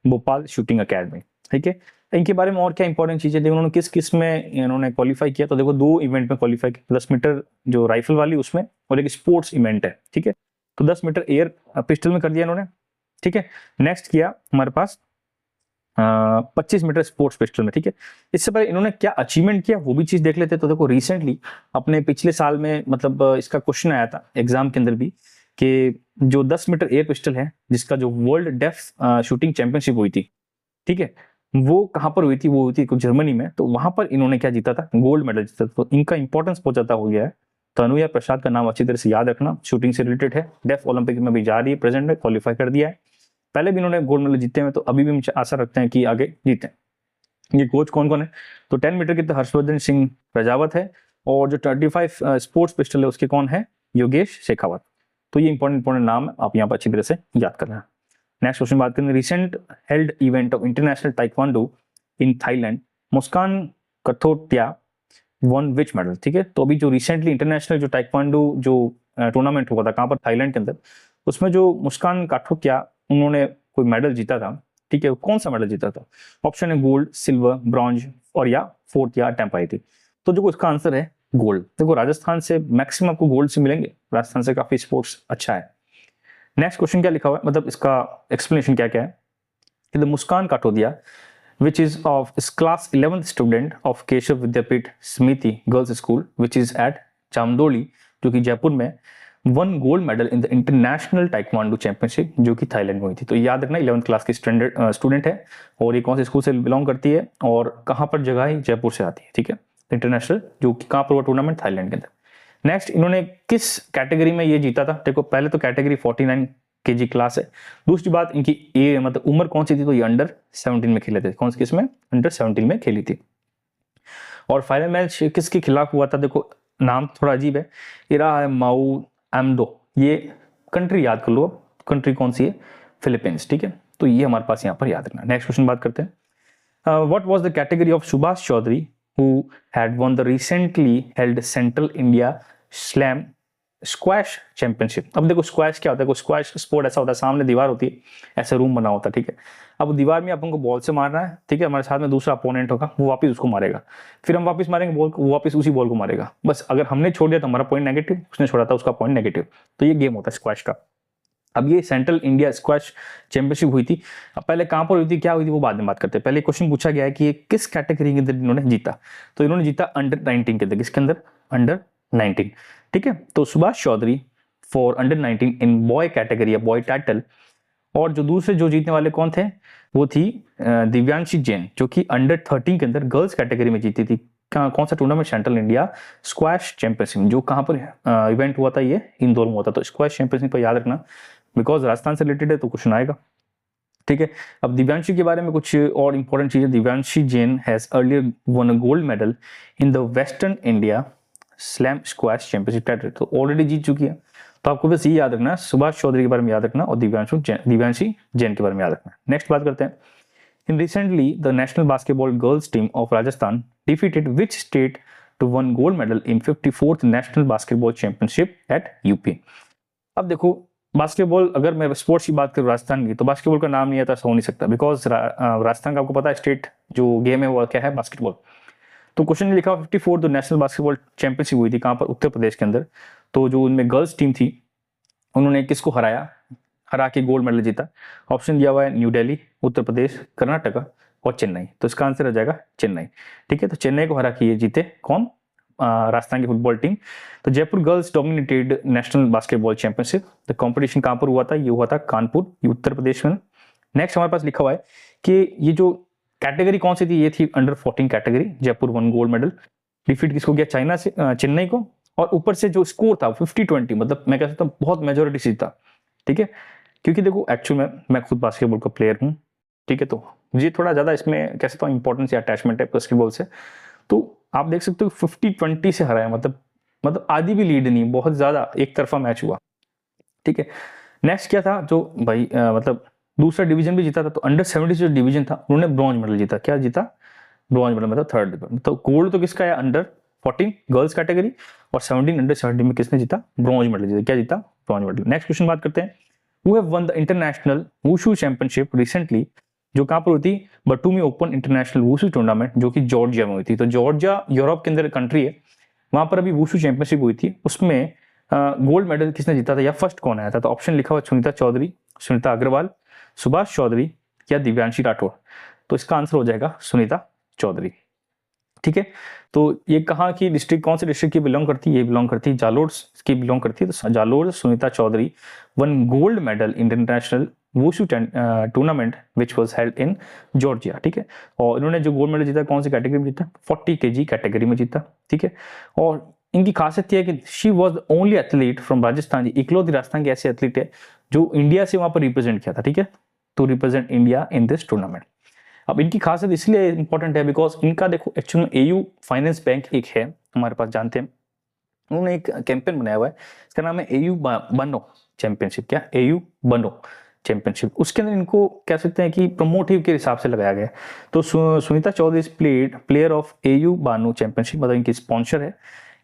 Bhopal shooting academy. ठीक है, इनके बारे में और क्या इंपॉर्टेंट चीजें देखो, उन्होंने किस किस में इन्होंने क्वालिफाई किया, तो देखो 2 इवेंट में क्वालिफाई किया, 10 मीटर जो राइफल वाली उसमें, और एक स्पोर्ट्स इवेंट है, ठीक है। तो 10 मीटर एयर पिस्टल में कर दिया इन्होंने, ठीक है। नेक्स्ट किया हमारे पास 25 मीटर स्पोर्ट्स पिस्टल में, ठीक है। इससे पहले इन्होंने क्या अचीवमेंट किया वो भी चीज देख लेते। तो देखो रिसेंटली अपने पिछले साल में मतलब इसका क्वेश्चन आया था एग्जाम के अंदर भी, कि जो 10 मीटर एयर पिस्टल है जिसका जो वर्ल्ड डेफ शूटिंग चैंपियनशिप हुई थी, ठीक है, वो कहां पर हुई थी, वो हुई थी जर्मनी में। तो वहां पर इन्होंने क्या जीता था, गोल्ड मेडल जीता था। तो इनका इंपॉर्टेंस बहुत ज्यादा हो गया है। तनु या प्रसाद का नाम अच्छी तरह से याद रखना, शूटिंग से रिलेटेड है, डेफ ओलंपिक में भी जा रही है, प्रेजेंट में क्वालिफाई कर दिया है, पहले भी इन्होंने गोल्ड मेडल जीते हैं, तो अभी भी हम आशा रखते हैं कि आगे जीते। ये कोच कौन कौन है, तो 10 मीटर के तो हर्षवर्धन सिंह प्रजावत है, और जो 35 स्पोर्ट्स पिस्टल है उसके कौन है, योगेश शेखावत। तो ये इंपॉर्टेंट नाम आप यहाँ पर अच्छी तरह से याद करना। नेक्स्ट क्वेश्चन बात करें, recent held event of international taekwondo in Thailand, Muskan Kathotia won which medal, ठीक है। तो अभी जो रिसेंटली इंटरनेशनल जो ताइक्वांडो जो टूर्नामेंट हुआ था कहाँ पर, थाईलैंड के अंदर, उसमें जो मुस्कान काठोकिया उन्होंने कोई मेडल जीता था, ठीक है। कौन सा मेडल जीता था, ऑप्शन है गोल्ड, सिल्वर, ब्रॉन्ज और या फोर्थ या टेम्प आई थी। तो जो इसका आंसर है गोल्ड। देखो राजस्थान से मैक्सिमम आपको गोल्ड से मिलेंगे, राजस्थान से काफी स्पोर्ट्स अच्छा है। नेक्स्ट क्वेश्चन क्या लिखा हुआ है, मतलब इसका एक्सप्लेनेशन क्या क्या है कि the Muskan Kathodia which is of is class 11th student of Keshav Vidyapeeth Smriti girls school which is at Chamdoli, जो कि जयपुर में, won gold medal in the international taekwondo championship जो कि थाईलैंड में हुई थी। तो याद रखना 11th क्लास की स्टूडेंट है, और ये कौन से स्कूल से बिलोंग करती है और कहाँ पर जगह है, जयपुर से आती है, ठीक है। इंटरनेशनल जो कि कहाँ पर हुआ टूर्नामेंट, थाईलैंड के अंदर। नेक्स्ट इन्होंने किस कैटेगरी में ये जीता था, देखो पहले तो कैटेगरी 49 केजी क्लास है। दूसरी बात इनकी ए मतलब उम्र कौन सी थी, तो ये अंडर 17 में खेले थे। कौन सी किसमें, अंडर 17 में खेली थी। और फाइनल मैच किसके खिलाफ हुआ था, देखो नाम थोड़ा अजीब है, इरा माऊ एमडो, ये कंट्री याद कर लो, कंट्री कौन सी है, फिलीपींस, ठीक है। तो ये हमारे पास यहाँ पर याद रखना। नेक्स्ट क्वेश्चन बात करते हैं, what was the category of Subhash Choudhary who had won the recently held central India slam squash championship. अब देखो स्क्वैश क्या होता है, स्क्वैश स्पोर्ट ऐसा होता है, सामने दीवार होती है, ऐसे रूम बना होता है, ठीक है। अब दीवार में अपन को बॉल से मारना है, ठीक है, हमारे साथ में दूसरा अपोनेंट होगा, वो वापस उसको मारेगा, फिर हम वापस मारेंगे बॉल को, वो वापस उसी बॉल को मारेगा। बस अगर हमने छोड़ दिया तो हमारा पॉइंट नेगेटिव, उसने छोड़ा था उसका पॉइंट नेगेटिव। तो ये गेम होता है स्क्वैश का। अब ये सेंट्रल इंडिया स्क्वैश चैंपियनशिप हुई थी, अब पहले कहां पर हुई थी, क्या हुई थी, वो बाद में बात करते हैं। पहले क्वेश्चन पूछा गया है कि ये किस कैटेगरी के अंदर इन्होंने जीता, तो इन्होंने जीता अंडर 19 के अंदर, किसके अंदर, अंडर 19, ठीक है। तो Subhash Choudhary for under 19 in boy category या बॉय टाइटल। और जो दूसरे जो जीतने वाले कौन थे, वो थी दिव्यांशी जैन, जो कि अंडर 13 के अंदर गर्ल्स कैटेगरी में जीती थी। कौन सा tournament, central India squash championship, जो कहां पर इवेंट हुआ था, ये इंदौर में हुआ था। तो स्क्वैश चैंपियनशिप पर याद रखना, बिकॉज राजस्थान से रिलेटेड है तो क्वेश्चन आएगा, ठीक है। अब दिव्यांशी के बारे में कुछ और इंपॉर्टेंट चीजें, Divyanshi Jain has earlier one a gold medal in the western India slam squash championship title, तो ऑलरेडी जीत चुकी है। तो आपको बस ये याद रखना, सुभाष चौधरी के बारे में याद रखना और दिव्यांशी जैन के बारे में याद रखना। नेक्स्ट बात करते हैं, in recently the national basketball girls team of Rajasthan defeated which state to won gold medal in 54th national basketball championship at UP. अब देखो बास्केटबॉल, अगर मैं स्पोर्ट्स की बात करूँ राजस्थान की, तो बास्केटबॉल का नाम नहीं आता, हो नहीं सकता, बिकॉज राजस्थान का आपको पता है स्टेट जो गेम है वो क्या है, बास्केटबॉल। तो क्वेश्चन लिखा 54 तो नेशनल बास्केटबॉल चैंपियनशिप हुई थी कहां पर, उत्तर प्रदेश के अंदर। तो जो उनमें गर्ल्स टीम थी उन्होंने किसको हरा के गोल्ड मेडल जीता। ऑप्शन दिया हुआ है न्यू दिल्ली, उत्तर प्रदेश, कर्नाटका और चेन्नई। तो इसका आंसर आ जाएगा चेन्नई, ठीक है। तो चेन्नई को हरा के ये जीते कौन, राजस्थान की फुटबॉल टीम। तो Jaipur girls dominated national basketball championship. तो कंपटीशन कहां पर हुआ था, ये हुआ था कानपुर, ये उत्तर प्रदेश में। नेक्स्ट हमारे पास लिखा हुआ है कि ये जो कैटेगरी कौन सी थी, ये थी under 14 category, Jaipur one gold medal. Defeat किसको किया, चाइना से, चेन्नई को। और ऊपर से जो स्कोर था 50-20, मतलब मैं कह सकता हूँ बहुत मेजोरिटी से था, ठीक है। क्योंकि देखो एक्चुअल में मैं खुद बास्केटबॉल का प्लेयर हूँ, ठीक है। तो मुझे थोड़ा ज्यादा इसमें कह सकता हूँ इंपॉर्टेंस या अटैचमेंट है बास्केटबॉल से। तो आप देख सकते हो 50-20 से हराया, मतलब आधी भी लीड नहीं, बहुत ज्यादा एक तरफा मैच हुआ, ठीक है। नेक्स्ट क्या था, जो भाई मतलब दूसरा डिवीजन भी जीता था। तो अंडर 70 जो डिवीजन था उन्होंने ब्रॉन्ज मेडल जीता। क्या जीता, ब्रॉन्ज मेडल, मतलब थर्ड। तो गोल्ड तो किसका है, अंडर 14 गर्ल्स कैटेगरी, और 17 अंडर 17 में किसने जीता, ब्रॉन्ज मेडल जीता। क्या जीता, ब्रॉन्ज मेडल। नेक्स्ट क्वेश्चन बात करते हैं, who have one the international wushu championship recently जो कहाँ पर हुई थी, बटूमी ओपन इंटरनेशनल वुशु टूर्नामेंट, जो कि जॉर्जिया में हुई थी। तो जॉर्जिया यूरोप के अंदर कंट्री है, वहां पर अभी वुशु चैंपियनशिप हुई थी, उसमें गोल्ड मेडल किसने जीता था या फर्स्ट कौन आया था? तो ऑप्शन लिखा हुआ सुनीता चौधरी, सुनीता अग्रवाल, सुभाष चौधरी या दिव्यांशी राठौर। तो इसका आंसर हो जाएगा सुनीता चौधरी। ठीक है, तो ये कहाँ की डिस्ट्रिक्ट, कौन से डिस्ट्रिक्ट की बिलोंग करती है? ये बिलोंग करती है जालोर की बिलोंग करती है। तो Jalore Sunita Choudhary won gold medal international wushu tournament which was held in Georgia. ठीक है, और इन्होंने जो गोल्ड मेडल जीता कौन सी कैटेगरी में जीता? 40 kg कैटेगरी में जीता। ठीक है, और इनकी खासियत यह है कि she was only athlete from Rajasthan, इकलौती राजस्थान की ऐसी एथलीट है जो इंडिया से वहां पर रिप्रेजेंट किया था। ठीक है, to represent India in this tournament. अब इनकी खासियत इसलिए इंपॉर्टेंट है बिकॉज इनका देखो एक्चुअल में एयू फाइनेंस बैंक एक है हमारे पास, जानते हैं, उन्होंने एक कैंपेन बनाया हुआ है, इसका नाम है एयू बनो चैंपियनशिप। क्या? एयू बनो चैंपियनशिप। उसके अंदर इनको कह सकते हैं कि प्रमोटिव के हिसाब से लगाया गया। तो Sunita Choudhary is player of AU Bano championship, मतलब इनकी स्पॉन्सर है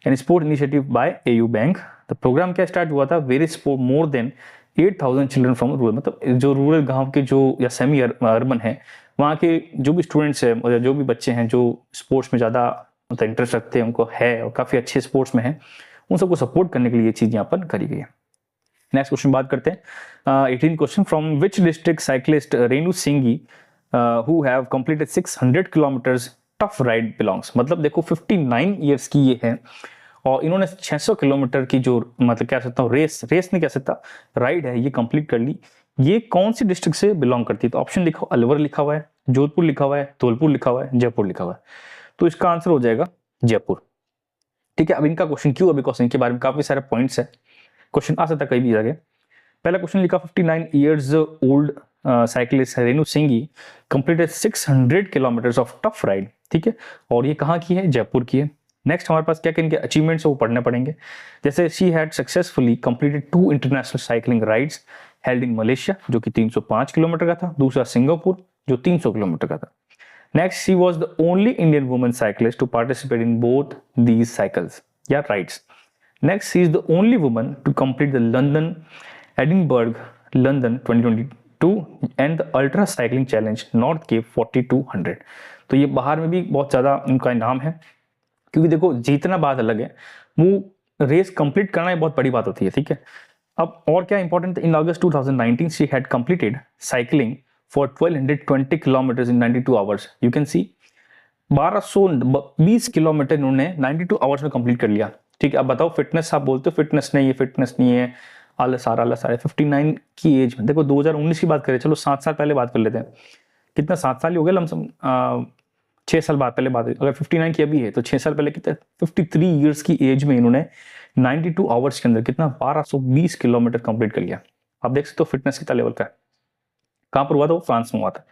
and sport initiative by AU bank. तो प्रोग्राम क्या स्टार्ट हुआ था? Varies for more than 8,000 children from rural, मतलब जो रूरल गांव के जो या सेमी अर्बन है वहाँ के जो भी स्टूडेंट्स हैं मतलब जो भी बच्चे हैं जो स्पोर्ट्स में ज़्यादा मतलब इंटरेस्ट रखते हैं, उनको है और काफ़ी अच्छे स्पोर्ट्स में हैं, उन सबको सपोर्ट करने के लिए ये चीज़ यहाँ पर करी गई है। नेक्स्ट क्वेश्चन बात करते हैं 18 question, from which district cyclist Renu Singhi who have completed 600 kilometres tough ride belongs. मतलब देखो 59 ईयर्स की ये है और इन्होंने 600 किलोमीटर की जो मतलब कह सकता हूँ रेस नहीं कह सकता, राइड है, ये कंप्लीट कर ली। ये कौन सी डिस्ट्रिक्ट से बिलोंग करती है? तो ऑप्शन लिखो, अलवर लिखा हुआ है, जोधपुर लिखा हुआ है, धौलपुर लिखा हुआ है, जयपुर लिखा हुआ है। तो इसका आंसर हो जाएगा जयपुर। ठीक है, अब इनका क्वेश्चन क्यों है बिकॉज इनके बारे में काफी सारे पॉइंट्स है, क्वेश्चन आ सकता है कहीं भी जगह। पहला क्वेश्चन लिखा 59 years old cyclist Renu Singhi completed 600 kilometres of tough ride. ठीक है, और ये कहाँ की है? जयपुर की है। नेक्स्ट हमारे पास क्या क्या इनके अचीवमेंट्स है वो पढ़ने पड़ेंगे। जैसे she had successfully completed 2 international cycling rides held in Malaysia, जो कि 305 किलोमीटर का था, दूसरा सिंगापुर जो 300 किलोमीटर का था। Next, she was the only Indian woman cyclist to participate in both these cycles या rides. Next, she is the only woman to complete the London Edinburgh London 2022 and the ultra cycling challenge North Cape 4200। तो ये बाहर में भी बहुत ज्यादा इनका नाम है, क्योंकि देखो जीतना बात अलग है, वो रेस कंप्लीट करना ही बहुत बड़ी बात होती है। ठीक है, अब और क्या important, in August 2019 she had completed cycling for 1220 kilometre in 92 hours. You can see 1220 kilometre इन्होंने 92 आवर्स में कंप्लीट कर लिया। ठीक है, अब बताओ फिटनेस, आप बोलते हो फिटनेस नहीं है, आलस आ रहा है। 59 की एज में, देखो 2019 की बात करें, चलो 7 साल पहले बात कर लेते हैं, कितना 7 साल ही हो गया लमसम, 6 साल बाद पहले बात, अगर 59 की अभी है तो 6 साल पहले कितना 53 ईयर्स की एज में इन्होंने 92 आवर्स के अंदर कितना 1220 किलोमीटर कंप्लीट कर लिया। आप देख सकते हो फिटनेस कितना लेवल का है। कहां पर हुआ था? वो फ्रांस में हुआ था।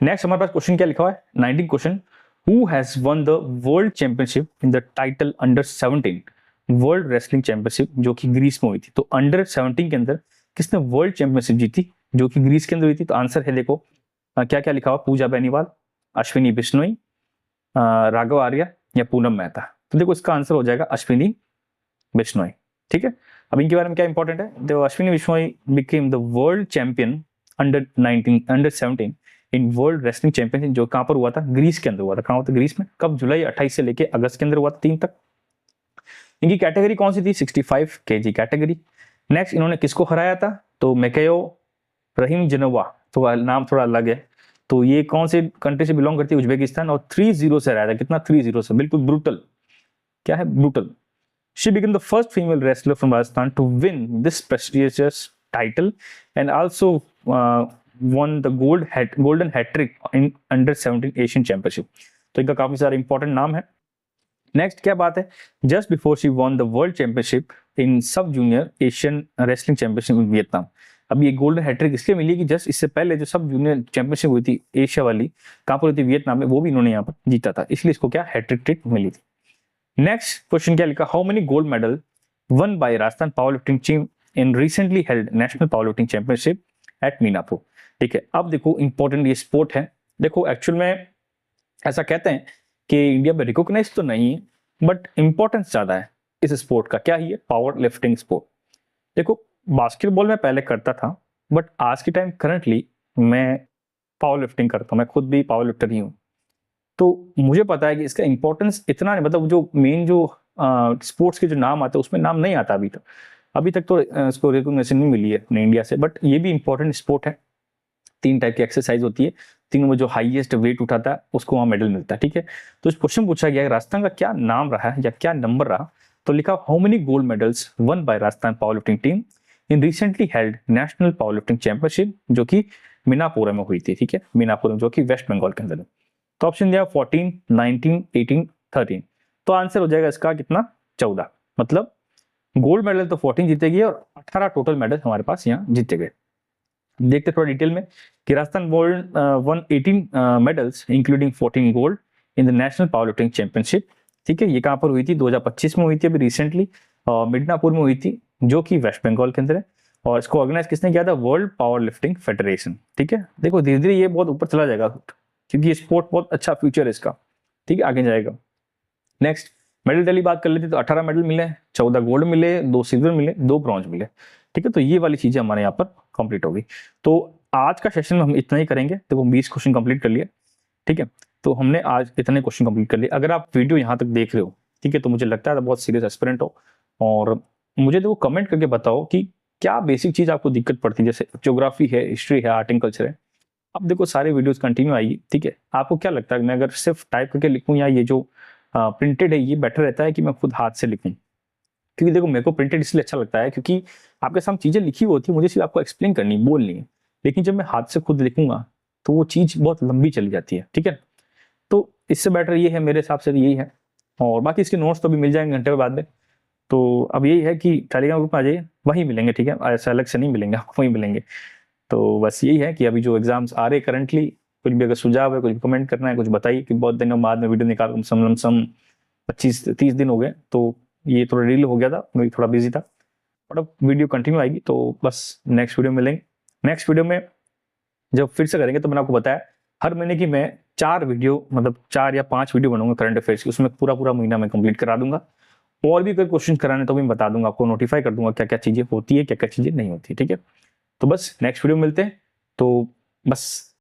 नेक्स्ट हमारे पास क्वेश्चन क्या लिखा हुआ है? 19 question, who has one the world championship in the title under 17 world wrestling championship, जो कि ग्रीस में हुई थी। तो अंडर 17 के अंदर किसने वर्ल्ड चैंपियनशिप जीती, जो कि ग्रीस के अंदर हुई थी? तो आंसर है देखो क्या क्या लिखा हुआ, पूजा बेनीवाल, अश्विनी बिश्नोई, राघव आर्या या पूनम मेहता। तो देखो इसका आंसर हो जाएगा अश्विनी बिश्नोई। ठीक है, अब इनके बारे में क्या इंपॉर्टेंट है, देखो Ashwini Bishnoi became the world champion under 17 in world wrestling championship, जो कहां पर हुआ था? ग्रीस के अंदर हुआ था। कहां हुआ था? ग्रीस में। कब? जुलाई 28 से लेके अगस्त के अंदर हुआ था, 3 तक। इनकी कैटेगरी कौन सी थी? 65 kg कैटेगरी। नेक्स्ट, इन्होंने किसको हराया था? तो मेकेयो रहीम जनवा, तो नाम थोड़ा अलग है। तो ये कौन से कंट्री से बिलोंग करती है? उज्बेकिस्तान, और 3-0 से हराया था। कितना? 3-0 से, बिल्कुल ब्रूटल। क्या है? Brutal. She became the first female wrestler from Rajasthan to win this prestigious title and also won the golden hat trick in under 17 Asian Championship. तो इनका काफी सारा इंपॉर्टेंट नाम है। नेक्स्ट क्या बात है, just before she won the world championship इन सब junior Asian wrestling championship in Vietnam. अब ये गोल्डन हैट्रिक इसलिए मिली कि जस्ट इससे पहले जो सब जूनियर चैंपियनशिप हुई थी एशिया वाली, कहां पर हुई थी? वियतनाम में, वो भी इन्होंने यहाँ पर जीता था, इसलिए इसको क्या हैट्रिक ट्रिक मिली थी। नेक्स्ट क्वेश्चन क्या लिखा, how many gold medal won by Rajasthan powerlifting team in recently held national powerlifting championship at Meenapur. ठीक है, अब देखो इंपॉर्टेंट ये स्पोर्ट है। देखो एक्चुअल में ऐसा कहते हैं कि इंडिया में रिकॉग्नाइज तो नहीं है, बट इंपॉर्टेंस ज्यादा है इस स्पोर्ट का। क्या ही है? Power lifting sport. देखो बास्केटबॉल में पहले करता था, बट आज के टाइम करंटली मैं पावर लिफ्टिंग करता हूँ, मैं खुद भी पावर लिफ्टर ही हूँ, तो मुझे पता है कि इसका इंपॉर्टेंस इतना नहीं, मतलब जो मेन जो स्पोर्ट्स के जो नाम आते हैं उसमें नाम नहीं आता अभी तक तो इसको रिकॉग्निशन नहीं मिली है अपने इंडिया से, बट ये भी इंपॉर्टेंट स्पोर्ट है। 3 टाइप की एक्सरसाइज होती है, तीनों में जो हाईएस्ट वेट उठाता है उसको वहाँ मेडल मिलता है, ठीक है। तो इस क्वेश्चन पूछा गया है राजस्थान का क्या नाम रहा है या क्या नंबर रहा, तो लिखा how many gold medals one by Rajasthan powerlifting team in recently held national powerlifting championship, जो कि मीनापुर में हुई थी, ठीक है, मीनापुर में, जो कि वेस्ट बंगाल के अंदर है। तो ऑप्शन दिया 14, 19, 18, 13। तो आंसर हो जाएगा इसका कितना, 14। मतलब गोल्ड मेडल तो 14 जीते गए और 18 टोटल मेडल हमारे पास यहाँ जीते गए। देखते थोड़ा डिटेल में कि Rajasthan one 18 medals including 14 gold in the national powerlifting championship, ठीक है। ये कहाँ पर हुई थी, 2025 में हुई थी, अभी रिसेंटली मिडनापुर में हुई थी, जो कि वेस्ट बंगाल के अंदर है। और इसको ऑर्गेनाइज किसने किया था, वर्ल्ड पावर लिफ्टिंग फेडरेशन, ठीक है। देखो धीरे धीरे ये बहुत ऊपर चला जाएगा, क्योंकि ये स्पोर्ट बहुत अच्छा फ्यूचर है इसका, ठीक है, आगे जाएगा। नेक्स्ट मेडल टैली बात कर लेते तो 18 मेडल मिले, 14 गोल्ड मिले, 2 सिल्वर मिले, 2 ब्रॉन्ज मिले, ठीक है। तो ये वाली चीजें हमारे यहाँ पर कंप्लीट हो गई। तो आज का सेशन में हम इतना ही करेंगे, तो वो 20 क्वेश्चन कंप्लीट कर लिए, ठीक है। तो हमने आज इतने क्वेश्चन कंप्लीट कर लिए। अगर आप वीडियो यहाँ तक देख रहे हो, ठीक है, तो मुझे लगता है बहुत सीरियस एस्पिरेंट हो, और मुझे देखो कमेंट करके बताओ कि क्या बेसिक चीज आपको दिक्कत पड़ती है, जैसे ज्योग्राफी है, हिस्ट्री है, आर्ट एंड कल्चर है। अब देखो सारे वीडियोस कंटिन्यू आएगी, ठीक है। आपको क्या लगता है, मैं अगर सिर्फ टाइप करके लिखूं या ये जो प्रिंटेड है, ये बेटर रहता है कि मैं खुद हाथ से लिखूं? क्योंकि देखो मेरे को प्रिंटेड इसलिए अच्छा लगता है क्योंकि आपके सामने चीजें लिखी हुई होती है, मुझे सिर्फ आपको एक्सप्लेन करनी, बोलनी है। लेकिन जब मैं हाथ से खुद लिखूंगा तो वो चीज बहुत लंबी चली जाती है, ठीक है। तो इससे बेटर ये है, मेरे हिसाब से तो यही है। और बाकी इसके नोट्स तो अभी मिल जाएंगे घंटे बाद में। तो अब यही है कि टेलीग्राम ग्रुप में आ जाइए, वहीं मिलेंगे, ठीक है, ऐसा अलग से नहीं मिलेंगे, आपको वहीं मिलेंगे। तो बस यही है कि अभी जो एग्जाम्स आ रहे करंटली, कुछ भी अगर सुझाव है, कुछ कमेंट करना है, कुछ बताइए, कि बहुत दिनों बाद में वीडियो निकाल सम 25-30 दिन हो गए, तो ये थोड़ा डिले हो गया था, मैं थोड़ा बिजी था, बट अब वीडियो कंटिन्यू आएगी। तो बस नेक्स्ट वीडियो मिलेंगे। नेक्स्ट वीडियो में जब फिर से करेंगे, तो मैंने आपको बताया हर महीने की मैं 4 वीडियो, मतलब 4 या 5 वीडियो बनाऊंगा करंट अफेयर्स की, उसमें पूरा पूरा महीना मैं कंप्लीट करा दूंगा। और भी कोई क्वेश्चन कराने तो मैं बता दूंगा, आपको नोटिफाई कर दूंगा क्या क्या चीजें होती है, क्या क्या चीजें नहीं होती, ठीक है। तो बस नेक्स्ट वीडियो मिलते हैं। तो बस